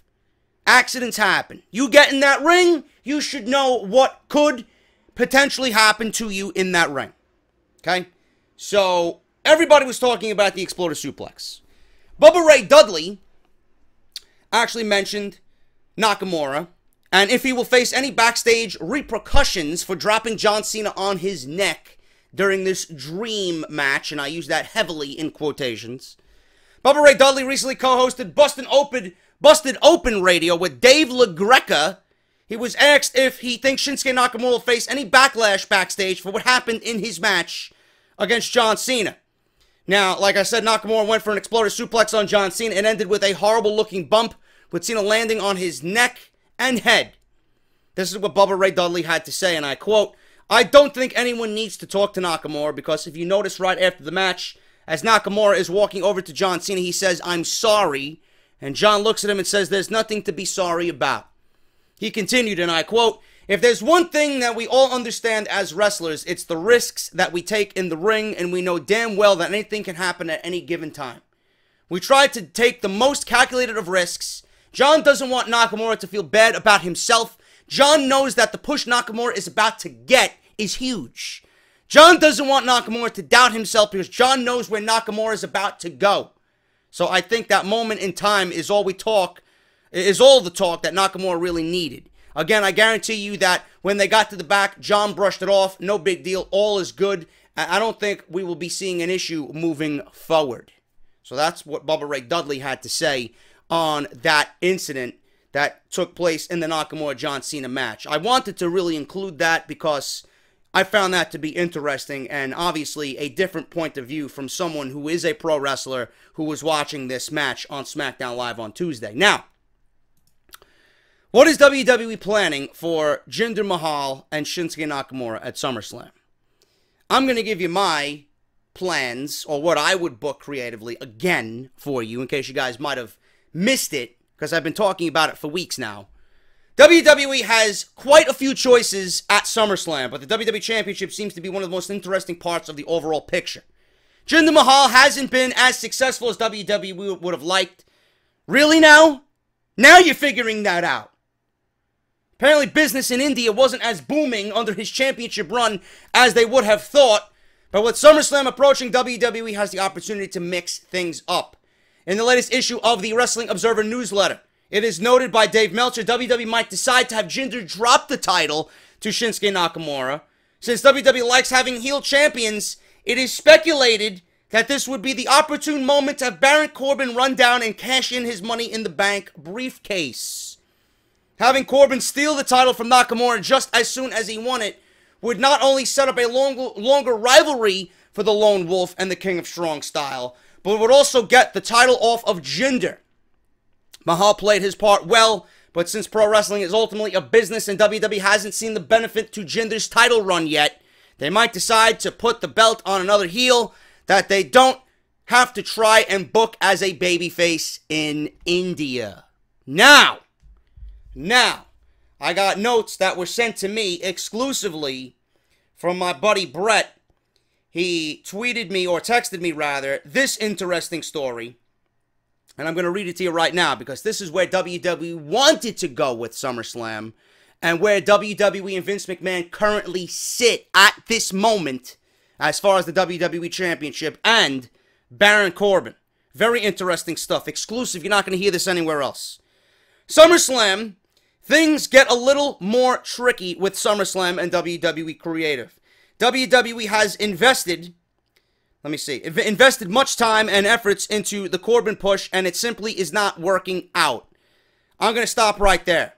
Accidents happen. You get in that ring, you should know what could potentially happen to you in that ring. Okay? So, everybody was talking about the exploder suplex. Bubba Ray Dudley actually mentioned Nakamura, and if he will face any backstage repercussions for dropping John Cena on his neck during this dream match, and I use that heavily in quotations. Bubba Ray Dudley recently co-hosted Busted Open Radio with Dave LaGreca. He was asked if he thinks Shinsuke Nakamura will face any backlash backstage for what happened in his match against John Cena. Now, like I said, Nakamura went for an exploder suplex on John Cena and ended with a horrible-looking bump, with Cena landing on his neck and head. This is what Bubba Ray Dudley had to say, and I quote, "I don't think anyone needs to talk to Nakamura, because if you notice right after the match, as Nakamura is walking over to John Cena, he says, 'I'm sorry,' and John looks at him and says, 'There's nothing to be sorry about.'" He continued, and I quote, "If there's one thing that we all understand as wrestlers, it's the risks that we take in the ring, and we know damn well that anything can happen at any given time. We try to take the most calculated of risks. John doesn't want Nakamura to feel bad about himself. John knows that the push Nakamura is about to get is huge. John doesn't want Nakamura to doubt himself, because John knows where Nakamura is about to go. So I think that moment in time is all the talk that Nakamura really needed. Again, I guarantee you that when they got to the back, John brushed it off. No big deal. All is good. I don't think we will be seeing an issue moving forward. So that's what Bubba Ray Dudley had to say on that incident that took place in the Nakamura-John Cena match. I wanted to really include that because I found that to be interesting and obviously a different point of view from someone who is a pro wrestler who was watching this match on SmackDown Live on Tuesday. Now, what is WWE planning for Jinder Mahal and Shinsuke Nakamura at SummerSlam? I'm going to give you my plans, or what I would book creatively, again for you, in case you guys might have missed it, because I've been talking about it for weeks now. WWE has quite a few choices at SummerSlam, but the WWE Championship seems to be one of the most interesting parts of the overall picture. Jinder Mahal hasn't been as successful as WWE would have liked. Really now? Now you're figuring that out. Apparently business in India wasn't as booming under his championship run as they would have thought, but with SummerSlam approaching, WWE has the opportunity to mix things up. In the latest issue of the Wrestling Observer newsletter, it is noted by Dave Meltzer, WWE might decide to have Jinder drop the title to Shinsuke Nakamura. Since WWE likes having heel champions, it is speculated that this would be the opportune moment to have Baron Corbin run down and cash in his Money in the Bank briefcase. Having Corbin steal the title from Nakamura just as soon as he won it would not only set up a longer rivalry for the Lone Wolf and the King of Strong Style, but would also get the title off of Jinder. Mahal played his part well, but since pro wrestling is ultimately a business and WWE hasn't seen the benefit to Jinder's title run yet, they might decide to put the belt on another heel that they don't have to try and book as a babyface in India. Now, I got notes that were sent to me exclusively from my buddy Brett. He tweeted me, or texted me rather, this interesting story. And I'm going to read it to you right now because this is where WWE wanted to go with SummerSlam and where WWE and Vince McMahon currently sit at this moment as far as the WWE Championship and Baron Corbin. Very interesting stuff. Exclusive. You're not going to hear this anywhere else. SummerSlam, things get a little more tricky with SummerSlam and WWE Creative. WWE has invested much time and efforts into the Corbin push, and it simply is not working out. I'm going to stop right there.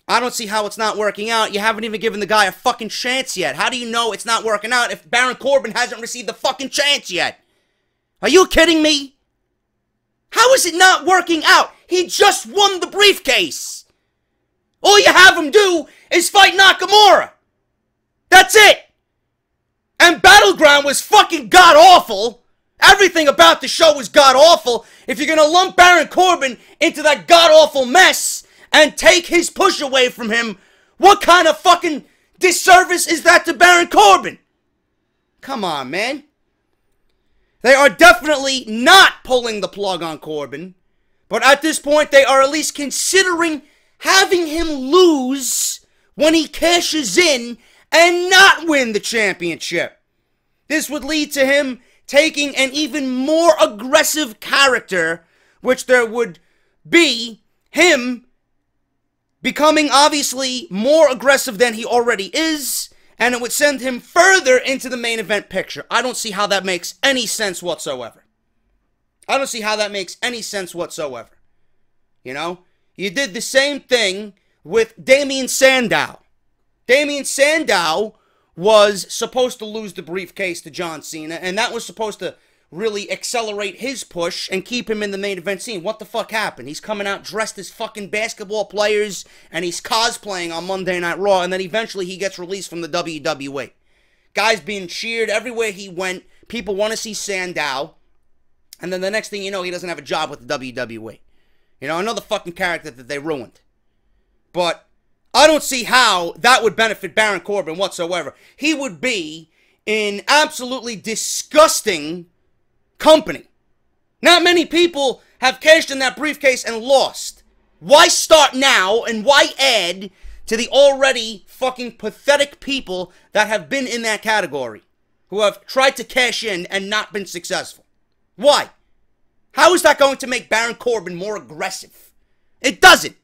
I don't see how it's not working out. You haven't even given the guy a fucking chance yet. How do you know it's not working out if Baron Corbin hasn't received the fucking chance yet? Are you kidding me? How is it not working out? He just won the briefcase. All you have him do is fight Nakamura. That's it. And Battleground was fucking god-awful. Everything about the show was god-awful. If you're gonna lump Baron Corbin into that god-awful mess and take his push away from him, what kind of fucking disservice is that to Baron Corbin? Come on, man. They are definitely not pulling the plug on Corbin, but at this point they are at least considering having him lose when he cashes in and not win the championship. This would lead to him taking an even more aggressive character, which there would be him becoming obviously more aggressive than he already is, and it would send him further into the main event picture. I don't see how that makes any sense whatsoever. I don't see how that makes any sense whatsoever. You know? You did the same thing with Damien Sandow. Damien Sandow was supposed to lose the briefcase to John Cena, and that was supposed to really accelerate his push and keep him in the main event scene. What the fuck happened? He's coming out dressed as fucking basketball players, and he's cosplaying on Monday Night Raw, and then eventually he gets released from the WWE. Guy's being cheered everywhere he went. People want to see Sandow, and then the next thing you know, he doesn't have a job with the WWE. You know, another fucking character that they ruined. But I don't see how that would benefit Baron Corbin whatsoever. He would be in absolutely disgusting company. Not many people have cashed in that briefcase and lost. Why start now and why add to the already fucking pathetic people that have been in that category, who have tried to cash in and not been successful? Why? How is that going to make Baron Corbin more aggressive? It doesn't.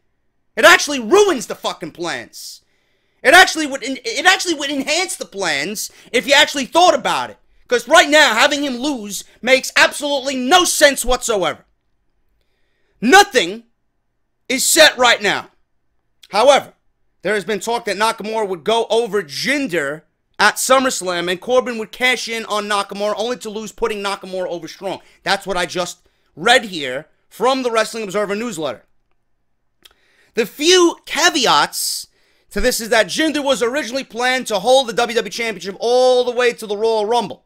It actually ruins the fucking plans. It actually would enhance the plans if you actually thought about it. Because right now, having him lose makes absolutely no sense whatsoever. Nothing is set right now. However, there has been talk that Nakamura would go over Jinder at SummerSlam and Corbin would cash in on Nakamura only to lose, putting Nakamura over strong. That's what I just read here from the Wrestling Observer newsletter. The few caveats to this is that Jinder was originally planned to hold the WWE Championship all the way to the Royal Rumble,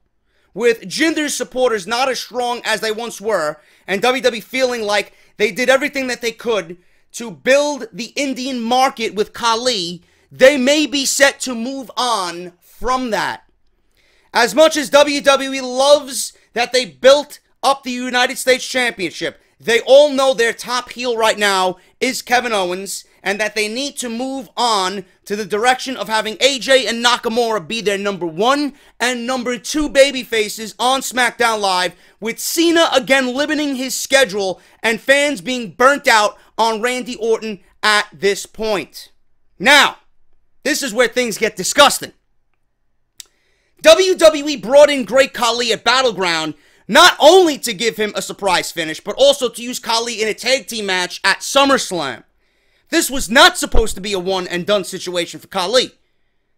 with Jinder's supporters not as strong as they once were, and WWE feeling like they did everything that they could to build the Indian market with Khali. They may be set to move on from that. As much as WWE loves that they built up the United States Championship, they all know their top heel right now is Kevin Owens, and that they need to move on to the direction of having AJ and Nakamura be their number 1 and number 2 babyfaces on SmackDown Live, with Cena again limiting his schedule and fans being burnt out on Randy Orton at this point. Now, this is where things get disgusting. WWE brought in Great Khali at Battleground not only to give him a surprise finish, but also to use Khali in a tag team match at SummerSlam. This was not supposed to be a one-and-done situation for Khali.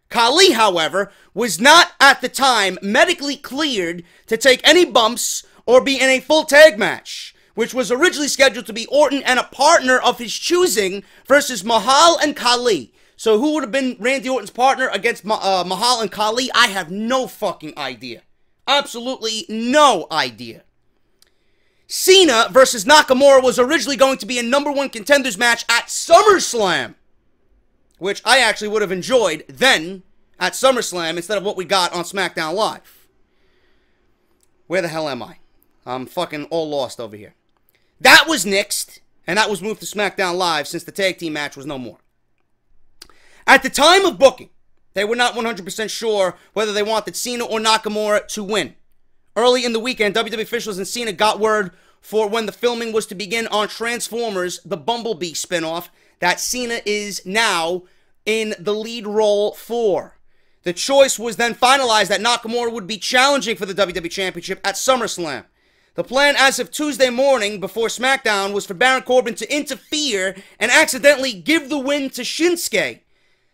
Khali, however, was not at the time medically cleared to take any bumps or be in a full tag match, which was originally scheduled to be Orton and a partner of his choosing versus Mahal and Khali. So who would have been Randy Orton's partner against Mahal and Khali? I have no fucking idea. Absolutely no idea. Cena versus Nakamura was originally going to be a number 1 contenders match at SummerSlam, which I actually would have enjoyed then at SummerSlam instead of what we got on SmackDown Live. Where the hell am I? I'm fucking all lost over here. That was nixed, and that was moved to SmackDown Live since the tag team match was no more. At the time of booking, they were not 100% sure whether they wanted Cena or Nakamura to win. Early in the weekend, WWE officials and Cena got word for when the filming was to begin on Transformers, the Bumblebee spinoff, that Cena is now in the lead role for. The choice was then finalized that Nakamura would be challenging for the WWE Championship at SummerSlam. The plan as of Tuesday morning before SmackDown was for Baron Corbin to interfere and accidentally give the win to Shinsuke.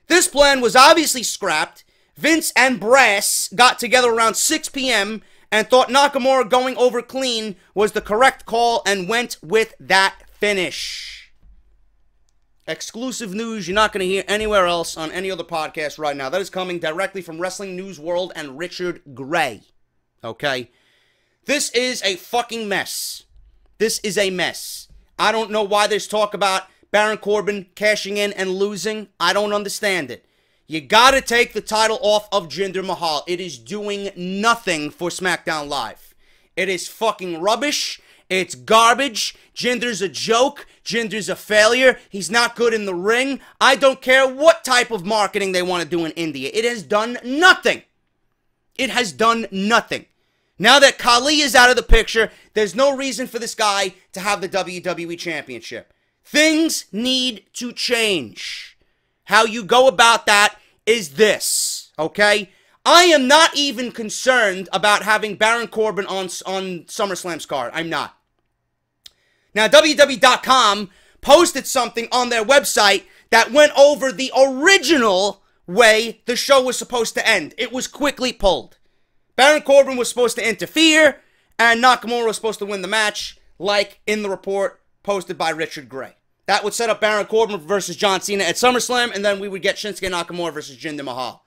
This plan was obviously scrapped. Vince and Brass got together around 6 p.m. and thought Nakamura going over clean was the correct call and went with that finish. Exclusive news you're not going to hear anywhere else on any other podcast right now. That is coming directly from Wrestling News World and Richard Gray. Okay? This is a fucking mess. This is a mess. I don't know why there's talk about Baron Corbin cashing in and losing. I don't understand it. You gotta take the title off of Jinder Mahal. It is doing nothing for SmackDown Live. It is fucking rubbish. It's garbage. Jinder's a joke. Jinder's a failure. He's not good in the ring. I don't care what type of marketing they want to do in India. It has done nothing. It has done nothing. Now that Khali is out of the picture, there's no reason for this guy to have the WWE Championship. Things need to change. How you go about that is this, okay? I am not even concerned about having Baron Corbin on SummerSlam's card. I'm not. Now, WWE.com posted something on their website that went over the original way the show was supposed to end. It was quickly pulled. Baron Corbin was supposed to interfere, and Nakamura was supposed to win the match, like in the report posted by Richard Gray. That would set up Baron Corbin versus John Cena at SummerSlam, and then we would get Shinsuke Nakamura versus Jinder Mahal.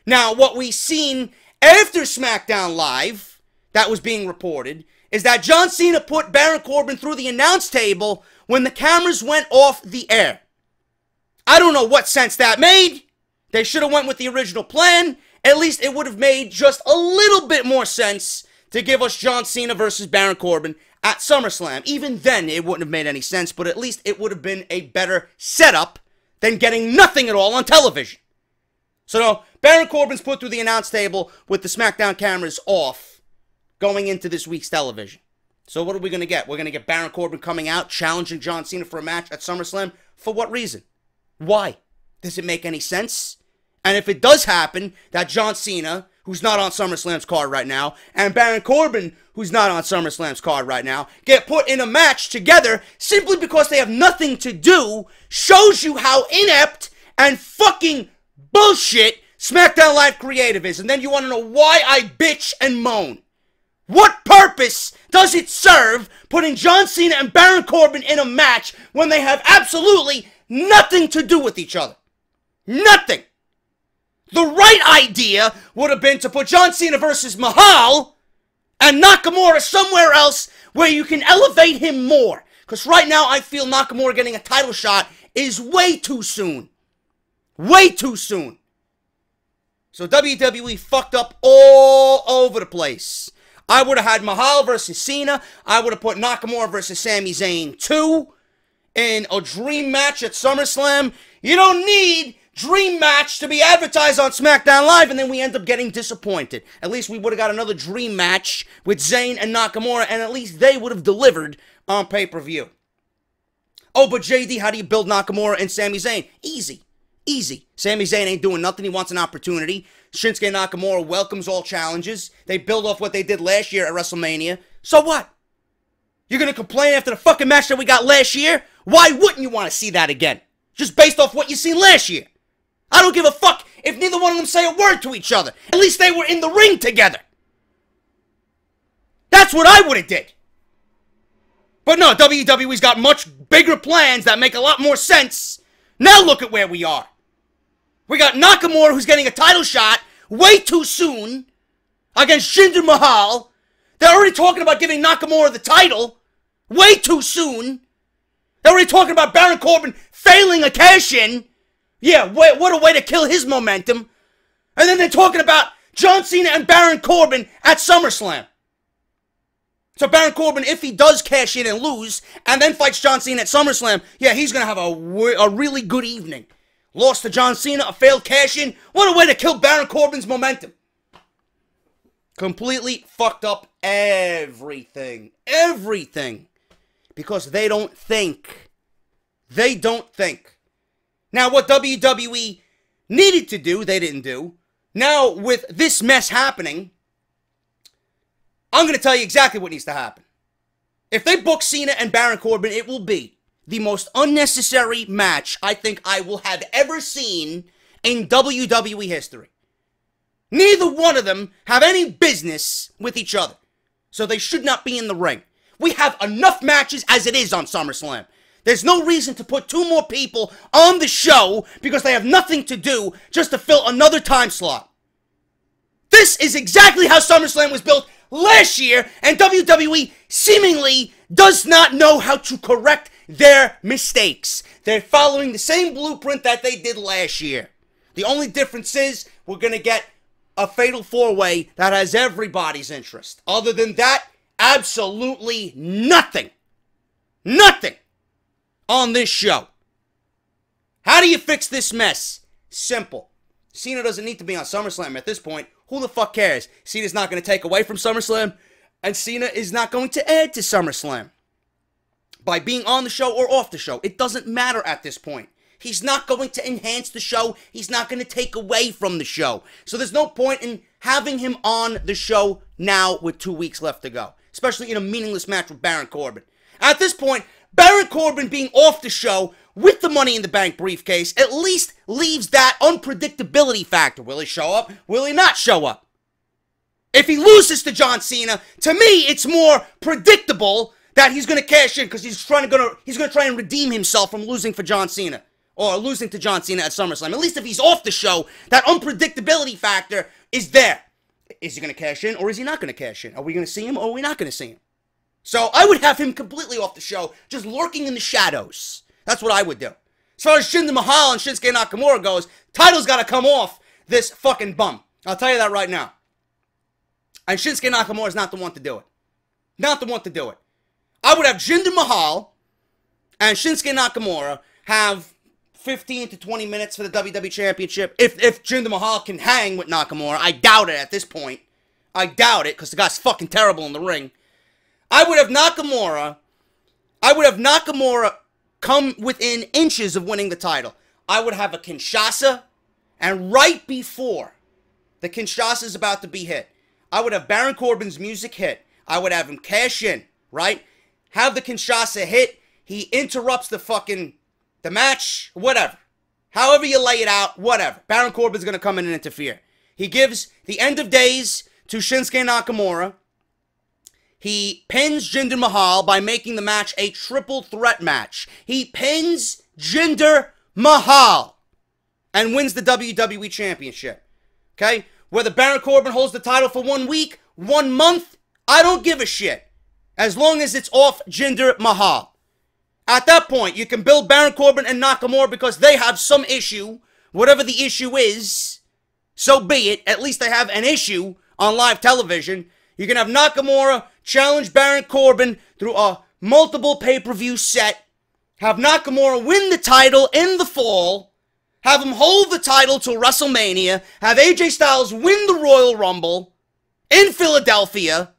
Now, what we've seen after SmackDown Live, that was being reported, is that John Cena put Baron Corbin through the announce table when the cameras went off the air. I don't know what sense that made. They should have went with the original plan. At least it would have made just a little bit more sense to give us John Cena versus Baron Corbin at SummerSlam. Even then, it wouldn't have made any sense, but at least it would have been a better setup than getting nothing at all on television. So, no, Baron Corbin's put through the announce table with the SmackDown cameras off going into this week's television. So what are we going to get? We're going to get Baron Corbin coming out, challenging John Cena for a match at SummerSlam. For what reason? Why? Does it make any sense? And if it does happen, that John Cena, who's not on SummerSlam's card right now, and Baron Corbin, who's not on SummerSlam's card right now, get put in a match together simply because they have nothing to do, shows you how inept and fucking bullshit SmackDown Live Creative is. And then you want to know why I bitch and moan. What purpose does it serve putting John Cena and Baron Corbin in a match when they have absolutely nothing to do with each other? Nothing. The right idea would have been to put John Cena versus Mahal and Nakamura somewhere else where you can elevate him more. Because right now I feel Nakamura getting a title shot is way too soon. Way too soon. So WWE fucked up all over the place. I would have had Mahal versus Cena. I would have put Nakamura versus Sami Zayn 2 in a dream match at SummerSlam. You don't need dream match to be advertised on SmackDown Live, and then we end up getting disappointed. At least we would have got another dream match with Zayn and Nakamura, and at least they would have delivered on pay-per-view. Oh, but JD, how do you build Nakamura and Sami Zayn? Easy. Easy. Sami Zayn ain't doing nothing. He wants an opportunity. Shinsuke Nakamura welcomes all challenges. They build off what they did last year at WrestleMania. So what? You're going to complain after the fucking match that we got last year? Why wouldn't you want to see that again? Just based off what you seen last year. I don't give a fuck if neither one of them say a word to each other. At least they were in the ring together. That's what I would have did. But no, WWE's got much bigger plans that make a lot more sense. Now look at where we are. We got Nakamura, who's getting a title shot way too soon against Jinder Mahal. They're already talking about giving Nakamura the title way too soon. They're already talking about Baron Corbin failing a cash-in. Yeah, what a way to kill his momentum. And then they're talking about John Cena and Baron Corbin at SummerSlam. So Baron Corbin, if he does cash in and lose, and then fights John Cena at SummerSlam, yeah, he's going to have a really good evening. Lost to John Cena, a failed cash-in. What a way to kill Baron Corbin's momentum. Completely fucked up everything. Everything. Because they don't think. They don't think. Now, what WWE needed to do, they didn't do. Now, with this mess happening, I'm going to tell you exactly what needs to happen. If they book Cena and Baron Corbin, it will be the most unnecessary match I think I will have ever seen in WWE history. Neither one of them have any business with each other, so they should not be in the ring. We have enough matches as it is on SummerSlam. There's no reason to put two more people on the show because they have nothing to do just to fill another time slot. This is exactly how SummerSlam was built last year, and WWE seemingly does not know how to correct their mistakes. They're following the same blueprint that they did last year. The only difference is we're going to get a fatal four-way that has everybody's interest. Other than that, absolutely nothing. Nothing on this show. How do you fix this mess? Simple. Cena doesn't need to be on SummerSlam at this point. Who the fuck cares? Cena's not going to take away from SummerSlam, and Cena is not going to add to SummerSlam. By being on the show or off the show, it doesn't matter at this point. He's not going to enhance the show. He's not going to take away from the show. So there's no point in having him on the show now with 2 weeks left to go. Especially in a meaningless match with Baron Corbin. At this point, Baron Corbin being off the show with the Money in the Bank briefcase at least leaves that unpredictability factor. Will he show up? Will he not show up? If he loses to John Cena, to me, it's more predictable that he's going to cash in because he's going to try and redeem himself from losing for John Cena. Or losing to John Cena at SummerSlam. At least if he's off the show, that unpredictability factor is there. Is he going to cash in or is he not going to cash in? Are we going to see him or are we not going to see him? So I would have him completely off the show, just lurking in the shadows. That's what I would do. As far as Jinder Mahal and Shinsuke Nakamura goes, title's got to come off this fucking bum. I'll tell you that right now. And Shinsuke Nakamura is not the one to do it. Not the one to do it. I would have Jinder Mahal and Shinsuke Nakamura have 15 to 20 minutes for the WWE Championship. If Jinder Mahal can hang with Nakamura, I doubt it at this point. I doubt it, because the guy's fucking terrible in the ring. I would have Nakamura come within inches of winning the title. I would have a Kinshasa, and right before the Kinshasa is about to be hit, I would have Baron Corbin's music hit. I would have him cash in, right? Have the Kinshasa hit. He interrupts the match, whatever. However you lay it out, whatever. Baron Corbin's going to come in and interfere. He gives the end of days to Shinsuke Nakamura. He pins Jinder Mahal by making the match a triple threat match. He pins Jinder Mahal and wins the WWE Championship. Okay? Whether Baron Corbin holds the title for 1 week, 1 month, I don't give a shit. As long as it's off Jinder Mahal. At that point, you can build Baron Corbin and Nakamura because they have some issue. Whatever the issue is, so be it. At least they have an issue on live television. You can have Nakamura challenge Baron Corbin through a multiple pay-per-view set. Have Nakamura win the title in the fall. Have him hold the title till WrestleMania. Have AJ Styles win the Royal Rumble in Philadelphia.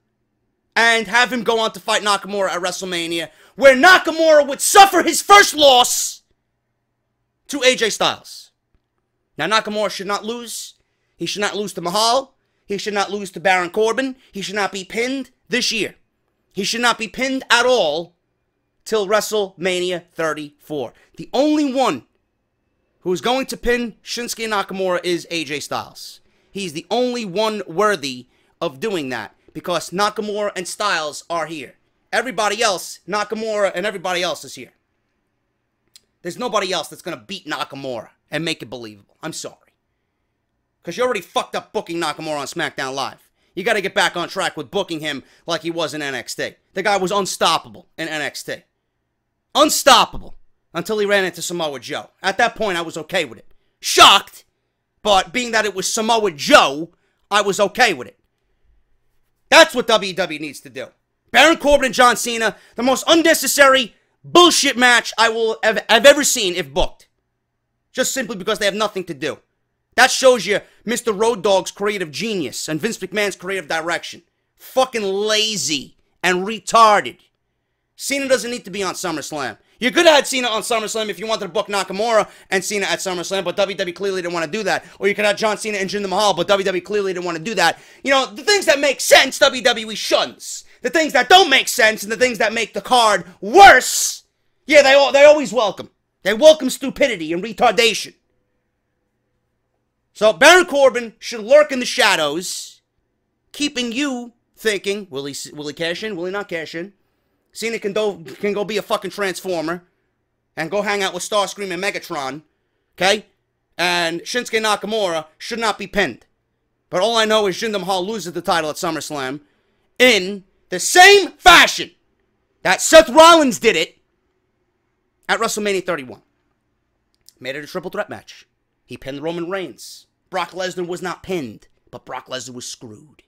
And have him go on to fight Nakamura at WrestleMania, where Nakamura would suffer his first loss to AJ Styles. Now, Nakamura should not lose. He should not lose to Mahal. He should not lose to Baron Corbin. He should not be pinned this year. He should not be pinned at all till WrestleMania 34. The only one who is going to pin Shinsuke Nakamura is AJ Styles. He's the only one worthy of doing that because Nakamura and Styles are here. Everybody else, Nakamura and everybody else is here. There's nobody else that's going to beat Nakamura and make it believable. I'm sorry. Because you already fucked up booking Nakamura on SmackDown Live. You got to get back on track with booking him like he was in NXT. The guy was unstoppable in NXT. Unstoppable. Until he ran into Samoa Joe. At that point, I was okay with it. Shocked. But being that it was Samoa Joe, I was okay with it. That's what WWE needs to do. Baron Corbin and John Cena, the most unnecessary bullshit match I've ever seen if booked. Just simply because they have nothing to do. That shows you Mr. Road Dogg's creative genius and Vince McMahon's creative direction. Fucking lazy and retarded. Cena doesn't need to be on SummerSlam. You could have had Cena on SummerSlam if you wanted to book Nakamura and Cena at SummerSlam, but WWE clearly didn't want to do that. Or you could have John Cena and Jinder Mahal, but WWE clearly didn't want to do that. You know, the things that make sense, WWE shuns. The things that don't make sense and the things that make the card worse, yeah, they always welcome. They welcome stupidity and retardation. So Baron Corbin should lurk in the shadows, keeping you thinking, will he cash in? Will he not cash in? Cena can go be a fucking transformer and go hang out with Starscream and Megatron, okay? And Shinsuke Nakamura should not be pinned. But all I know is Jinder Mahal loses the title at SummerSlam in the same fashion that Seth Rollins did it at WrestleMania 31. Made it a triple threat match. He pinned Roman Reigns. Brock Lesnar was not pinned, but Brock Lesnar was screwed.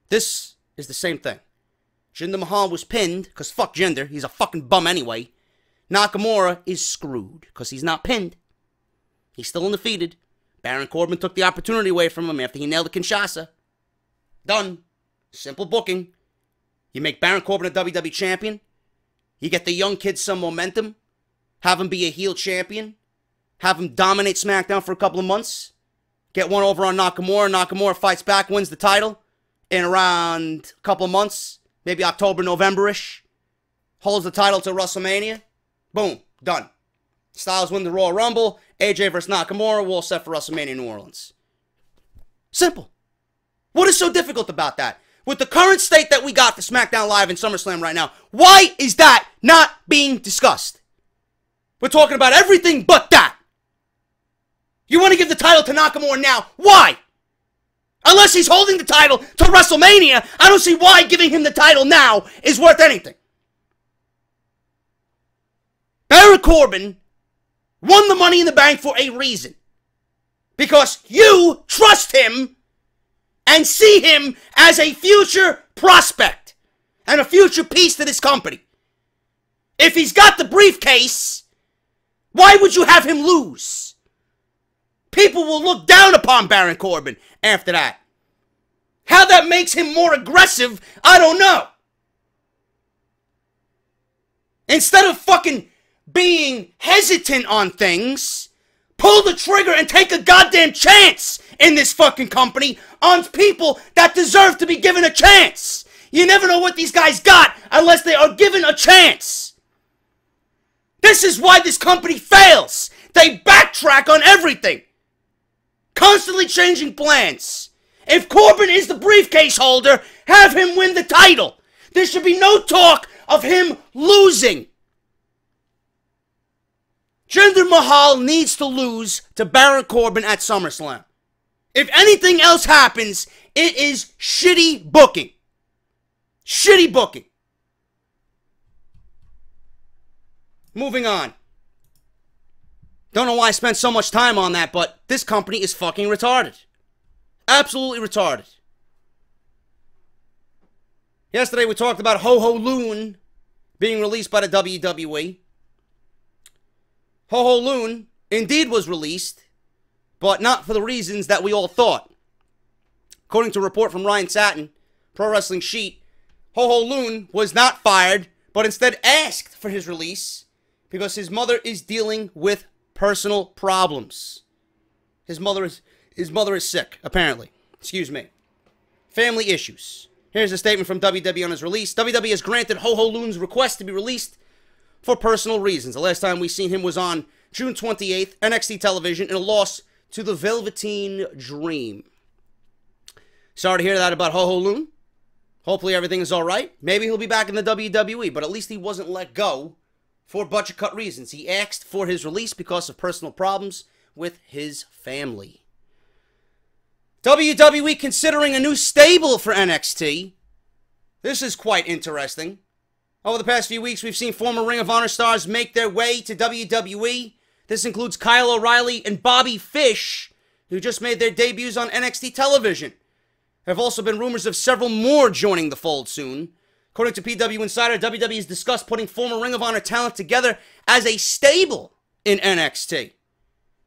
This is the same thing. Jinder Mahal was pinned, because fuck Jinder, he's a fucking bum anyway. Nakamura is screwed, because he's not pinned. He's still undefeated. Baron Corbin took the opportunity away from him after he nailed the Kinshasa. Done. Simple booking. You make Baron Corbin a WWE champion. You get the young kid some momentum. Have him be a heel champion. Have him dominate SmackDown for a couple of months. Get one over on Nakamura. Nakamura fights back, wins the title in around a couple of months. Maybe October, November-ish. Holds the title till WrestleMania. Boom. Done. Styles win the Royal Rumble. AJ versus Nakamura. We're all set for WrestleMania New Orleans. Simple. What is so difficult about that? With the current state that we got for SmackDown Live and SummerSlam right now, why is that not being discussed? We're talking about everything but that. You want to give the title to Nakamura now. Why? Unless he's holding the title to WrestleMania, I don't see why giving him the title now is worth anything. Baron Corbin won the Money in the Bank for a reason. Because you trust him and see him as a future prospect and a future piece to this company. If he's got the briefcase, why would you have him lose? People will look down upon Baron Corbin after that. How that makes him more aggressive, I don't know. Instead of fucking being hesitant on things, pull the trigger and take a goddamn chance in this fucking company on people that deserve to be given a chance. You never know what these guys got unless they are given a chance. This is why this company fails. They backtrack on everything. Constantly changing plans. If Corbin is the briefcase holder, have him win the title. There should be no talk of him losing. Jinder Mahal needs to lose to Baron Corbin at SummerSlam. If anything else happens, it is shitty booking. Shitty booking. Moving on. Don't know why I spent so much time on that, but this company is fucking retarded. Absolutely retarded. Yesterday we talked about Ho Ho Loon being released by the WWE. Ho Ho Loon indeed was released, but not for the reasons that we all thought. According to a report from Ryan Satin, Pro Wrestling Sheet, Ho Ho Loon was not fired, but instead asked for his release because his mother is dealing with personal problems. His mother is sick, apparently. Excuse me. Family issues. Here's a statement from WWE on his release. WWE has granted Ho Ho Loon's request to be released for personal reasons. The last time we seen him was on June 28th, NXT television, in a loss to the Velveteen Dream. Sorry to hear that about Ho Ho Loon. Hopefully everything is alright. Maybe he'll be back in the WWE, but at least he wasn't let go for budget cut reasons. He asked for his release because of personal problems with his family. WWE considering a new stable for NXT. This is quite interesting. Over the past few weeks, we've seen former Ring of Honor stars make their way to WWE. This includes Kyle O'Reilly and Bobby Fish, who just made their debuts on NXT television. There have also been rumors of several more joining the fold soon. According to PW Insider, WWE has discussed putting former Ring of Honor talent together as a stable in NXT.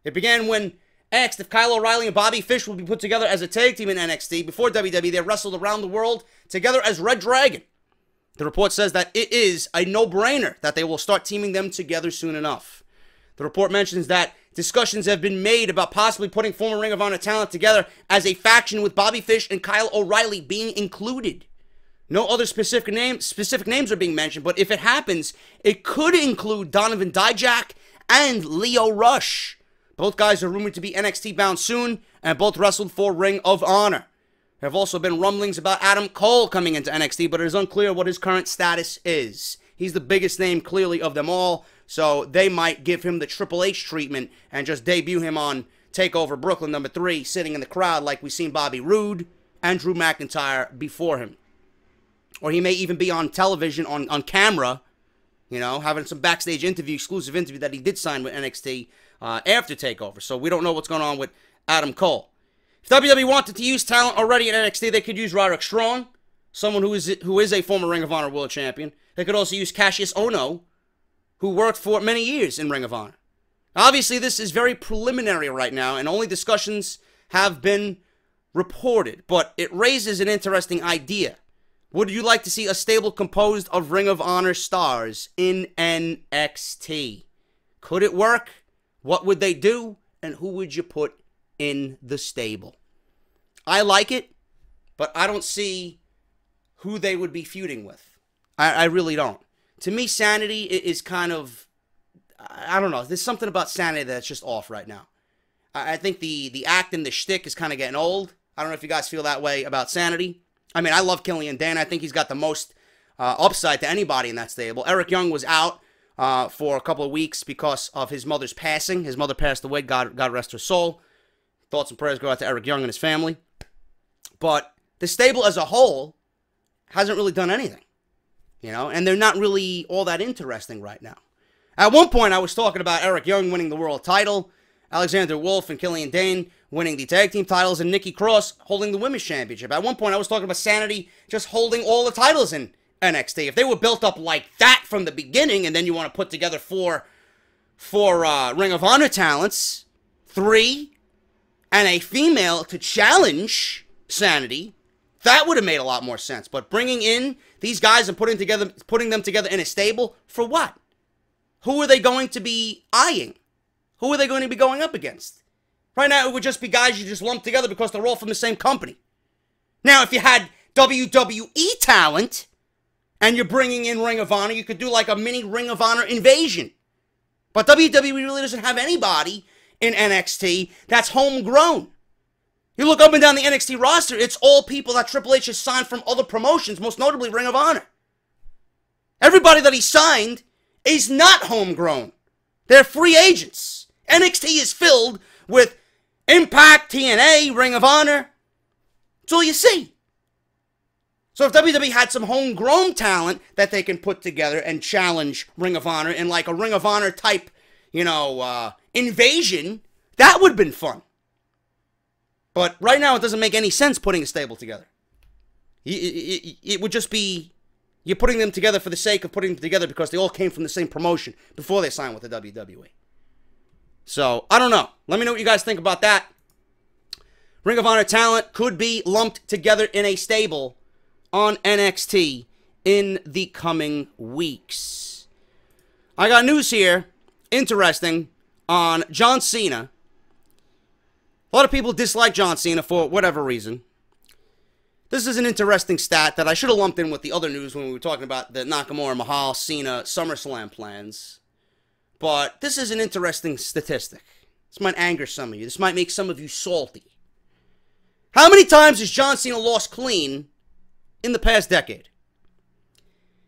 It began when asked if Kyle O'Reilly and Bobby Fish would be put together as a tag team in NXT. Before WWE, they wrestled around the world together as Red Dragon. The report says that it is a no-brainer that they will start teaming them together soon enough. The report mentions that discussions have been made about possibly putting former Ring of Honor talent together as a faction with Bobby Fish and Kyle O'Reilly being included. No other specific names are being mentioned, but if it happens, it could include Donovan Dijak and Lio Rush. Both guys are rumored to be NXT bound soon, and both wrestled for Ring of Honor. There have also been rumblings about Adam Cole coming into NXT, but it is unclear what his current status is. He's the biggest name, clearly, of them all, so they might give him the Triple H treatment and just debut him on TakeOver Brooklyn #3, sitting in the crowd like we've seen Bobby Roode and Drew McIntyre before him. Or he may even be on television, on camera, you know, having some backstage interview, exclusive interview that he did sign with NXT after TakeOver. So we don't know what's going on with Adam Cole. If WWE wanted to use talent already in NXT, they could use Roderick Strong, someone who is a former Ring of Honor World Champion. They could also use Cassius Ohno, who worked for many years in Ring of Honor. Obviously, this is very preliminary right now, and only discussions have been reported, but it raises an interesting idea. Would you like to see a stable composed of Ring of Honor stars in NXT? Could it work? What would they do? And who would you put in the stable? I like it, but I don't see who they would be feuding with. I really don't. To me, Sanity is kind of, I don't know. There's something about Sanity that's just off right now. I think the act and the shtick is kind of getting old. I don't know if you guys feel that way about Sanity. I mean, I love Killian Dane. I think he's got the most upside to anybody in that stable. Eric Young was out for a couple of weeks because of his mother's passing. His mother passed away. God rest her soul. Thoughts and prayers go out to Eric Young and his family. But the stable as a whole hasn't really done anything. You know, and they're not really all that interesting right now. At one point, I was talking about Eric Young winning the world title, Alexander Wolf and Killian Dane winning the tag team titles, and Nikki Cross holding the women's championship. At one point, I was talking about Sanity just holding all the titles in NXT. If they were built up like that from the beginning, and then you want to put together four Ring of Honor talents, 3, and a female to challenge Sanity, That would have made a lot more sense. But bringing in these guys and putting them together in a stable, for what? Who are they going to be eyeing? Who are they going to be going up against? Right now, it would just be guys you just lump together because they're all from the same company. Now, if you had WWE talent and you're bringing in Ring of Honor, you could do like a mini Ring of Honor invasion. But WWE really doesn't have anybody in NXT that's homegrown. You look up and down the NXT roster, it's all people that Triple H has signed from other promotions, most notably Ring of Honor. Everybody that he signed is not homegrown. They're free agents. NXT is filled with Impact, TNA, Ring of Honor. That's all you see. So if WWE had some homegrown talent that they can put together and challenge Ring of Honor in like a Ring of Honor type, invasion, that would have been fun. But right now it doesn't make any sense putting a stable together. It would just be, you're putting them together for the sake of putting them together because they all came from the same promotion before they signed with the WWE. So, I don't know. Let me know what you guys think about that. Ring of Honor talent could be lumped together in a stable on NXT in the coming weeks. I got news here, interesting, on John Cena. A lot of people dislike John Cena for whatever reason. This is an interesting stat that I should have lumped in with the other news when we were talking about the Nakamura, Mahal, Cena, SummerSlam plans. But this is an interesting statistic. This might anger some of you. This might make some of you salty. How many times has John Cena lost clean in the past decade?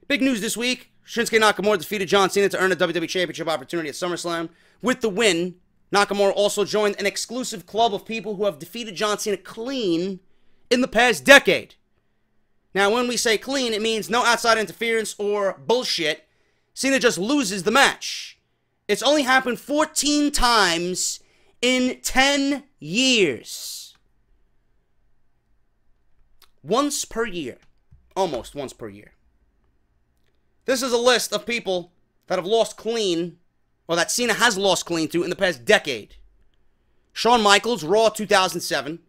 Big news this week. Shinsuke Nakamura defeated John Cena to earn a WWE Championship opportunity at SummerSlam. With the win, Nakamura also joined an exclusive club of people who have defeated John Cena clean in the past decade. Now, when we say clean, it means no outside interference or bullshit. Cena just loses the match. It's only happened 14 times in 10 years. Once per year. Almost once per year. This is a list of people that have lost clean, or that Cena has lost clean to in the past decade. Shawn Michaels, Raw 2007.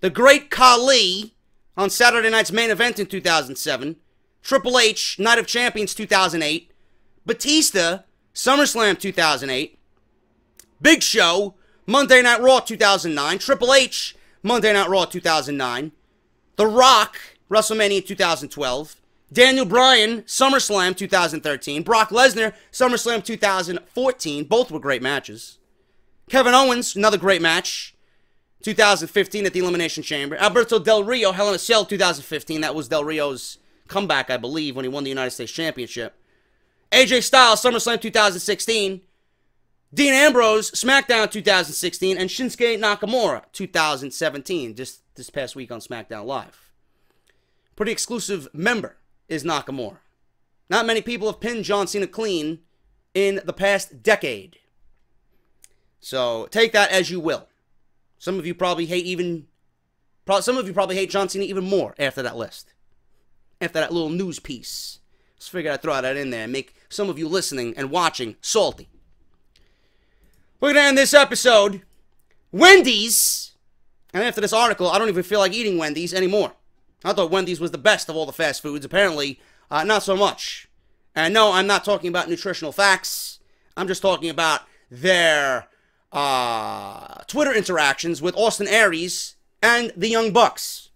The Great Khali on Saturday Night's Main Event in 2007. Triple H, Night of Champions 2008. Batista, SummerSlam 2008. Big Show, Monday Night Raw 2009. Triple H, Monday Night Raw 2009. The Rock, WrestleMania 2012. Daniel Bryan, SummerSlam 2013. Brock Lesnar, SummerSlam 2014. Both were great matches. Kevin Owens, another great match. 2015 at the Elimination Chamber. Alberto Del Rio, Hell in a Cell 2015. That was Del Rio's comeback, I believe, when he won the United States Championship. AJ Styles, SummerSlam 2016. Dean Ambrose, SmackDown 2016. And Shinsuke Nakamura, 2017. Just this past week on SmackDown Live. Pretty exclusive member is Nakamura. Not many people have pinned John Cena clean in the past decade. So take that as you will. Some of you probably hate John Cena even more after that list. After that little news piece. Just figured I'd throw that in there and make some of you listening and watching salty. We're going to end this episode. Wendy's. And after this article, I don't even feel like eating Wendy's anymore. I thought Wendy's was the best of all the fast foods. Apparently, not so much. And no, I'm not talking about nutritional facts. I'm just talking about their Twitter interactions with Austin Aries and the Young Bucks.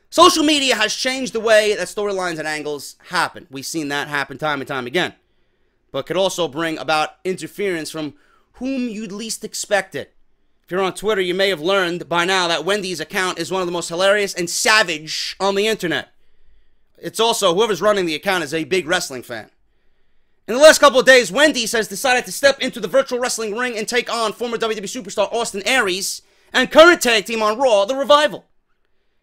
Social media has changed the way that storylines and angles happen. We've seen that happen time and time again. But could also bring about interference from whom you'd least expect it. If you're on Twitter, you may have learned by now that Wendy's account is one of the most hilarious and savage on the internet. It's also, whoever's running the account is a big wrestling fan. In the last couple of days, Wendy's has decided to step into the virtual wrestling ring and take on former WWE superstar Austin Aries and current tag team on Raw, The Revival.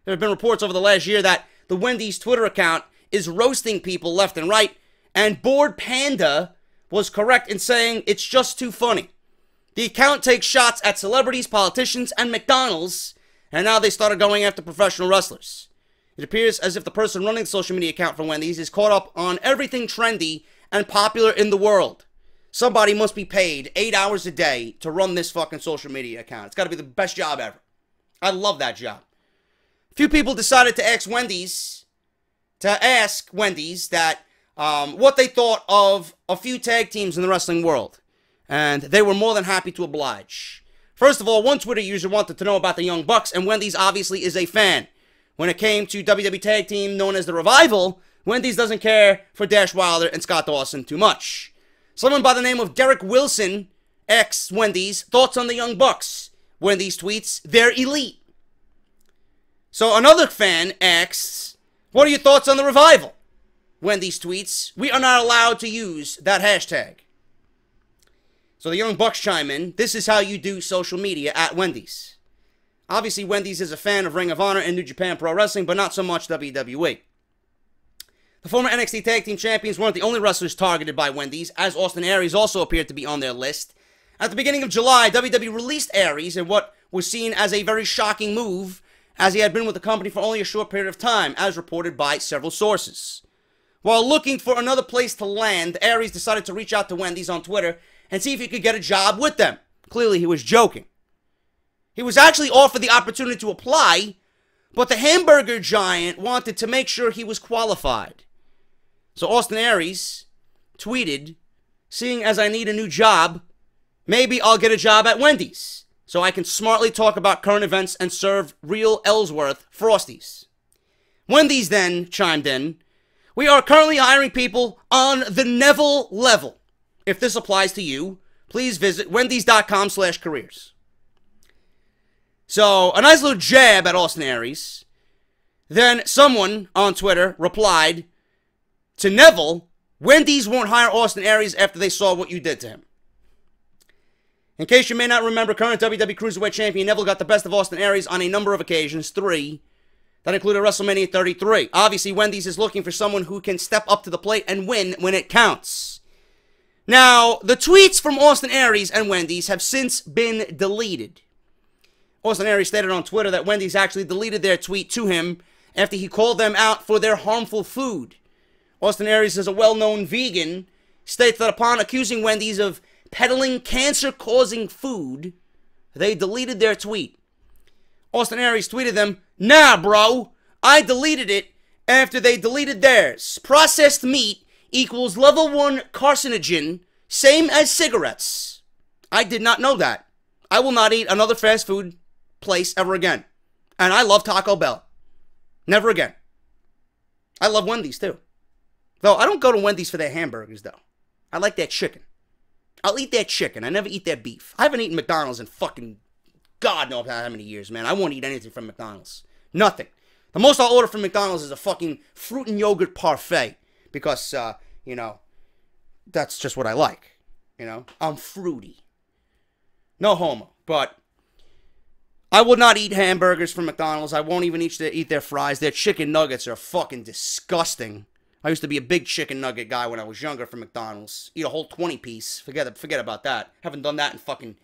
There have been reports over the last year that the Wendy's Twitter account is roasting people left and right, and Bored Panda was correct in saying it's just too funny. The account takes shots at celebrities, politicians, and McDonald's, and now they started going after professional wrestlers. It appears as if the person running the social media account for Wendy's is caught up on everything trendy and popular in the world. Somebody must be paid 8 hours a day to run this fucking social media account. It's got to be the best job ever. I love that job. few people decided to ask Wendy's that what they thought of a few tag teams in the wrestling world. And they were more than happy to oblige. First of all, one Twitter user wanted to know about the Young Bucks, and Wendy's obviously is a fan. When it came to WWE tag team known as The Revival, Wendy's doesn't care for Dash Wilder and Scott Dawson too much. Someone by the name of Derek Wilson asks Wendy's thoughts on the Young Bucks. Wendy's tweets, they're elite. So another fan asks, what are your thoughts on The Revival? Wendy's tweets, we are not allowed to use that hashtag. So the Young Bucks chime in, this is how you do social media at Wendy's. Obviously, Wendy's is a fan of Ring of Honor and New Japan Pro Wrestling, but not so much WWE. The former NXT Tag Team Champions weren't the only wrestlers targeted by Wendy's, as Austin Aries also appeared to be on their list. At the beginning of July, WWE released Aries in what was seen as a very shocking move, as he had been with the company for only a short period of time, as reported by several sources. While looking for another place to land, Aries decided to reach out to Wendy's on Twitter and see if he could get a job with them. Clearly, he was joking. He was actually offered the opportunity to apply, but the hamburger giant wanted to make sure he was qualified. So Austin Aries tweeted, seeing as I need a new job, maybe I'll get a job at Wendy's, so I can smartly talk about current events and serve real Ellsworth Frosties. Wendy's then chimed in, we are currently hiring people on the Neville level. If this applies to you, please visit wendys.com/careers. So, a nice little jab at Austin Aries. Then someone on Twitter replied, to Neville, Wendy's won't hire Austin Aries after they saw what you did to him. In case you may not remember, current WWE Cruiserweight Champion Neville got the best of Austin Aries on a number of occasions, 3. That included WrestleMania 33. Obviously, Wendy's is looking for someone who can step up to the plate and win when it counts. Now, the tweets from Austin Aries and Wendy's have since been deleted. Austin Aries stated on Twitter that Wendy's actually deleted their tweet to him after he called them out for their harmful food. Austin Aries is a well-known vegan, states that upon accusing Wendy's of peddling cancer-causing food, they deleted their tweet. Austin Aries tweeted them, nah, bro, I deleted it after they deleted theirs. Processed meat equals level 1 carcinogen, same as cigarettes. I did not know that. I will not eat another fast food place ever again. And I love Taco Bell. Never again. I love Wendy's too. Though I don't go to Wendy's for their hamburgers though. I like their chicken. I'll eat their chicken. I never eat their beef. I haven't eaten McDonald's in fucking God knows how many years, man. I won't eat anything from McDonald's. Nothing. The most I'll order from McDonald's is a fucking fruit and yogurt parfait. Because, you know, that's just what I like. You know, I'm fruity. No homo. But I would not eat hamburgers from McDonald's. I won't even eat their fries. Their chicken nuggets are fucking disgusting. I used to be a big chicken nugget guy when I was younger from McDonald's. Eat a whole 20-piece. Forget about that. Haven't done that in fucking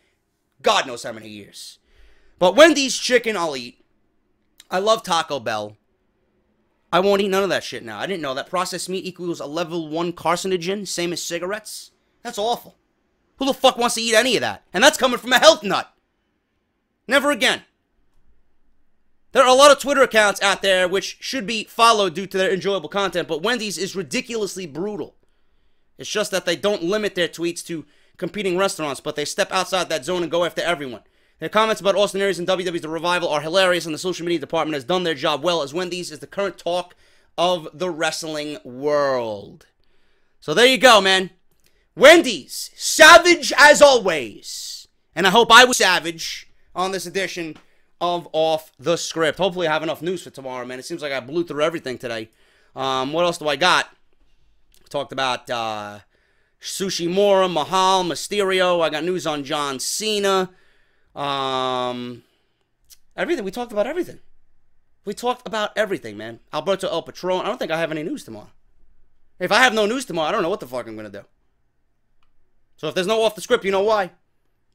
God knows how many years. But Wendy's chicken I'll eat. I love Taco Bell. I won't eat none of that shit now. I didn't know that processed meat equals a level 1 carcinogen, same as cigarettes. That's awful. Who the fuck wants to eat any of that? And that's coming from a health nut. Never again. There are a lot of Twitter accounts out there which should be followed due to their enjoyable content, but Wendy's is ridiculously brutal. It's just that they don't limit their tweets to competing restaurants, but they step outside that zone and go after everyone. Their comments about Austin Aries and WWE's The Revival are hilarious, and the social media department has done their job well, as Wendy's is the current talk of the wrestling world. So there you go, man. Wendy's, savage as always. And I hope I was savage on this edition of Off the Script. Hopefully I have enough news for tomorrow, man. It seems like I blew through everything today. What else do I got? We talked about Tsushimura, Mahal, Mysterio. I got news on John Cena. Everything. We talked about everything. We talked about everything, man. Alberto El Patron. I don't think I have any news tomorrow. If I have no news tomorrow, I don't know what the fuck I'm going to do. So if there's no Off the Script, you know why.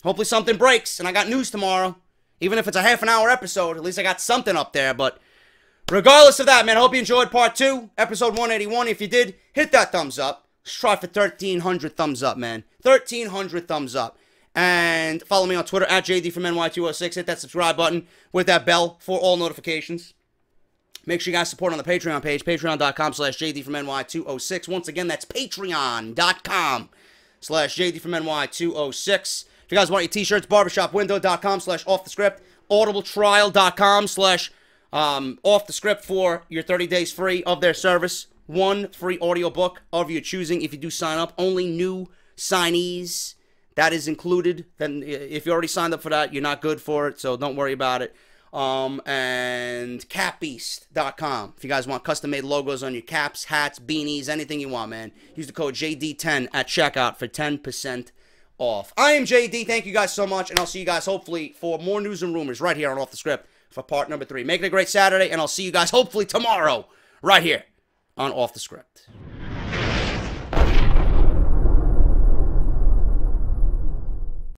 Hopefully something breaks and I got news tomorrow. Even if it's a half-an-hour episode, at least I got something up there. But regardless of that, man, I hope you enjoyed part 2, episode 181. If you did, hit that thumbs up. Let's try for 1,300 thumbs up, man. 1,300 thumbs up. And follow me on Twitter at JDFROMNY206. Hit that subscribe button with that bell for all notifications. Make sure you guys support on the Patreon page, patreon.com/JDFromNY206. Once again, that's patreon.com/JDFromNY206. If you guys want your t-shirts, barbershopwindow.com/offthescript, audibletrial.com/offthescript for your 30 days free of their service. One free audiobook of your choosing if you do sign up. Only new signees. That is included. Then if you already signed up for that, you're not good for it, so don't worry about it. And capbeast.com. If you guys want custom-made logos on your caps, hats, beanies, anything you want, man. Use the code JD10 at checkout for 10% off. I am JD. Thank you guys so much, and I'll see you guys hopefully for more news and rumors right here on Off the Script for part number 3. Make it a great Saturday, and I'll see you guys hopefully tomorrow right here on Off the Script.